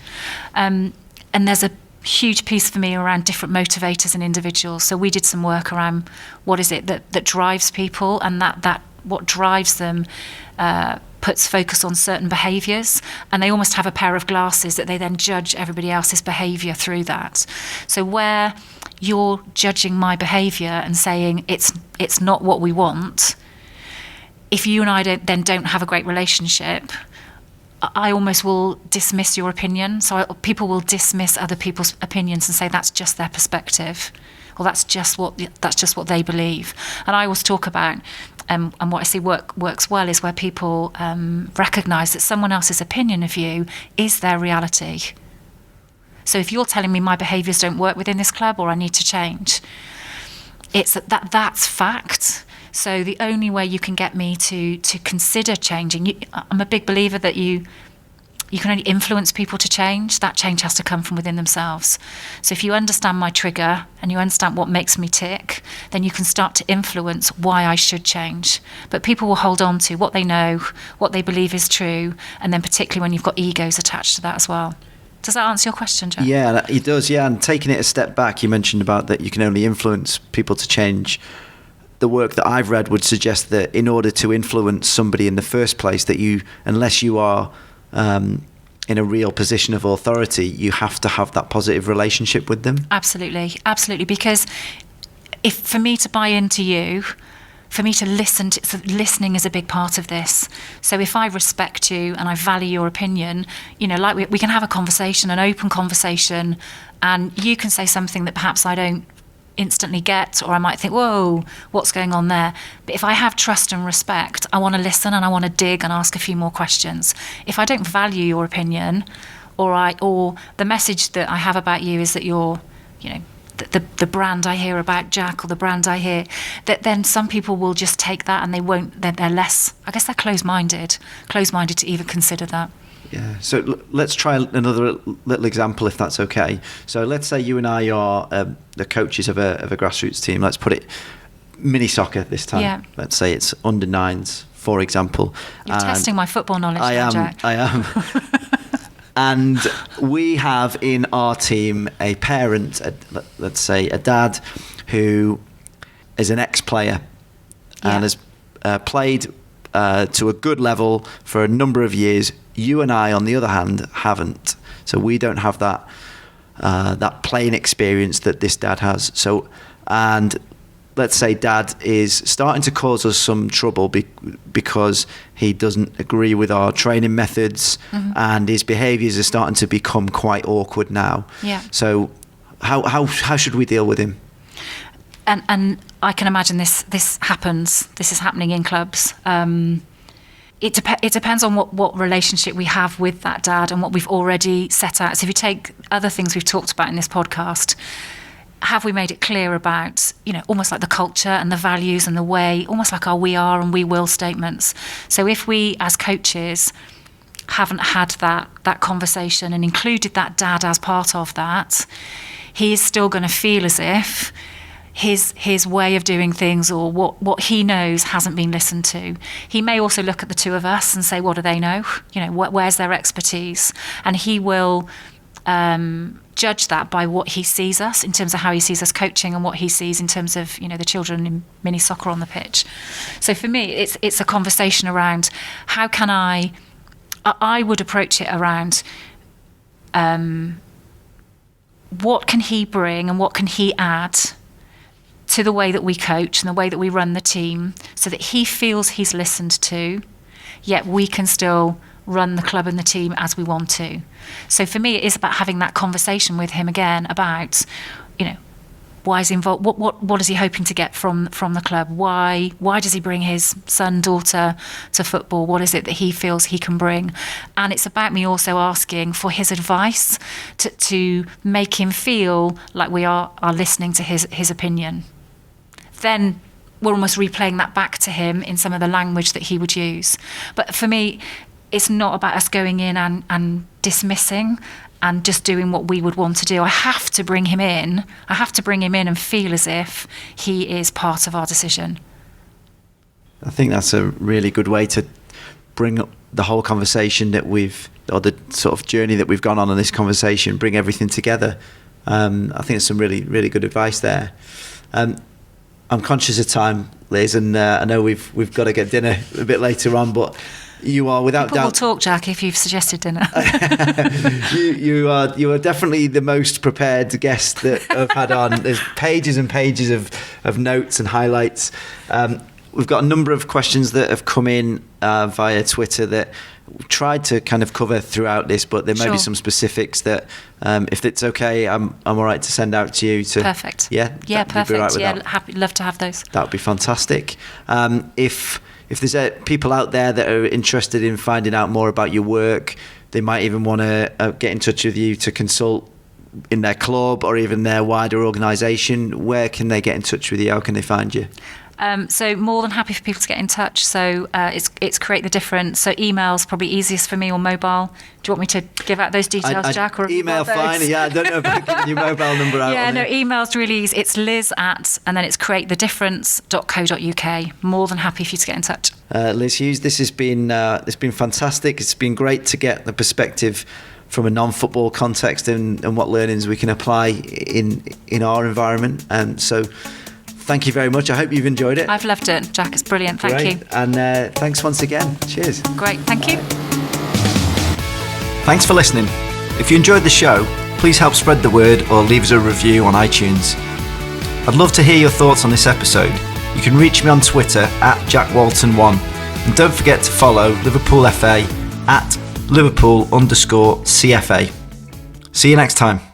And there's a huge piece for me around different motivators in individuals. So we did some work around what is it that drives people, and that what drives them puts focus on certain behaviours, and they almost have a pair of glasses that they then judge everybody else's behaviour through that. So where you're judging my behaviour and saying it's not what we want, if you and I don't have a great relationship, I almost will dismiss your opinion. So people will dismiss other people's opinions and say that's just their perspective, or that's just what they believe. And I always talk about, and what I see works well is where people recognise that someone else's opinion of you is their reality. So if you're telling me my behaviours don't work within this club or I need to change, it's that's fact. So the only way you can get me to consider changing, I'm a big believer that you can only influence people to change. That change has to come from within themselves. So if you understand my trigger and you understand what makes me tick, then you can start to influence why I should change. But people will hold on to what they know, what they believe is true, and then particularly when you've got egos attached to that as well. Does that answer your question, Jack? Yeah, it does. Yeah, and taking it a step back, you mentioned about that you can only influence people to change. The work that I've read would suggest that in order to influence somebody in the first place, that unless you are in a real position of authority, you have to have that positive relationship with them. Absolutely. Because if for me to buy into you, for me to listen to, so listening is a big part of this. So if I respect you and I value your opinion, like we can have a conversation, an open conversation, and you can say something that perhaps I don't instantly get, or I might think, whoa, what's going on there? But if I have trust and respect, I want to listen and I want to dig and ask a few more questions. If I don't value your opinion, or the message that I have about you is that you're, the brand I hear about Jack, or the brand I hear, that then some people will just take that and they're less, I guess they're closed-minded to even consider that. Yeah, so let's try another little example, if that's okay. So let's say you and I are the coaches of a grassroots team. Let's put it mini soccer this time. Yeah. Let's say it's under nines, for example. You're testing my football knowledge, Jack. I am. And we have in our team a parent, let's say a dad, who is an ex-player and has played to a good level for a number of years. You and I, on the other hand, haven't. So we don't have that playing experience that this dad has. So, and let's say dad is starting to cause us some trouble because he doesn't agree with our training methods, and his behaviours are starting to become quite awkward now. Yeah. So how should we deal with him? And I can imagine this happens. This is happening in clubs. It depends on what relationship we have with that dad and what we've already set out. So if you take other things we've talked about in this podcast, have we made it clear about, almost like the culture and the values and the way, almost like our we are and we will statements. So if we as coaches haven't had that conversation and included that dad as part of that, he is still going to feel as if his way of doing things or what he knows hasn't been listened to. He may also look at the two of us and say, what do they know? Where's their expertise? And he will judge that by what he sees us in terms of how he sees us coaching and what he sees in terms of the children in mini soccer on the pitch. So for me, it's a conversation around how can I would approach it around what can he bring and what can he add to the way that we coach and the way that we run the team, so that he feels he's listened to, yet we can still run the club and the team as we want to. So for me, it is about having that conversation with him again about, why is he involved? What is he hoping to get from the club? Why does he bring his son, daughter to football? What is it that he feels he can bring? And it's about me also asking for his advice to make him feel like we are listening to his opinion. Then we're almost replaying that back to him in some of the language that he would use. But for me, it's not about us going in and dismissing and just doing what we would want to do. I have to bring him in. I have to bring him in and feel as if he is part of our decision. I think that's a really good way to bring up the whole conversation that or the sort of journey that we've gone on in this conversation, bring everything together. I think it's some really, really good advice there. I'm conscious of time, Liz, and I know we've got to get dinner a bit later on, but you are without doubt. We'll talk, Jack, if you've suggested dinner. you are definitely the most prepared guest that I've had on. There's pages and pages of notes and highlights. We've got a number of questions that have come in via Twitter that tried to kind of cover throughout this, but there may be some specifics that, if it's okay, I'm all right to send out to you. Perfect. Yeah, perfect. Right with that? Happy, love to have those. That would be fantastic. If there's people out there that are interested in finding out more about your work, they might even want to get in touch with you to consult in their club or even their wider organisation. Where can they get in touch with you? How can they find you? So more than happy for people to get in touch. So it's Create the Difference. So email's probably easiest for me, or mobile. Do you want me to give out those details, Jack? Or email fine. Yeah, I don't know about giving your mobile number out. Yeah, no, email's really easy. It's Liz at, and then it's createthedifference.co.uk. More than happy for you to get in touch. Liz Hughes, this has been fantastic. It's been great to get the perspective from a non-football context and what learnings we can apply in our environment. So thank you very much. I hope you've enjoyed it. I've loved it, Jack. It's brilliant. Thank you. And thanks once again. Cheers. Great. Thank you. Thanks for listening. If you enjoyed the show, please help spread the word or leave us a review on iTunes. I'd love to hear your thoughts on this episode. You can reach me on Twitter @JackWalton1. And don't forget to follow Liverpool FA @Liverpool_CFA. See you next time.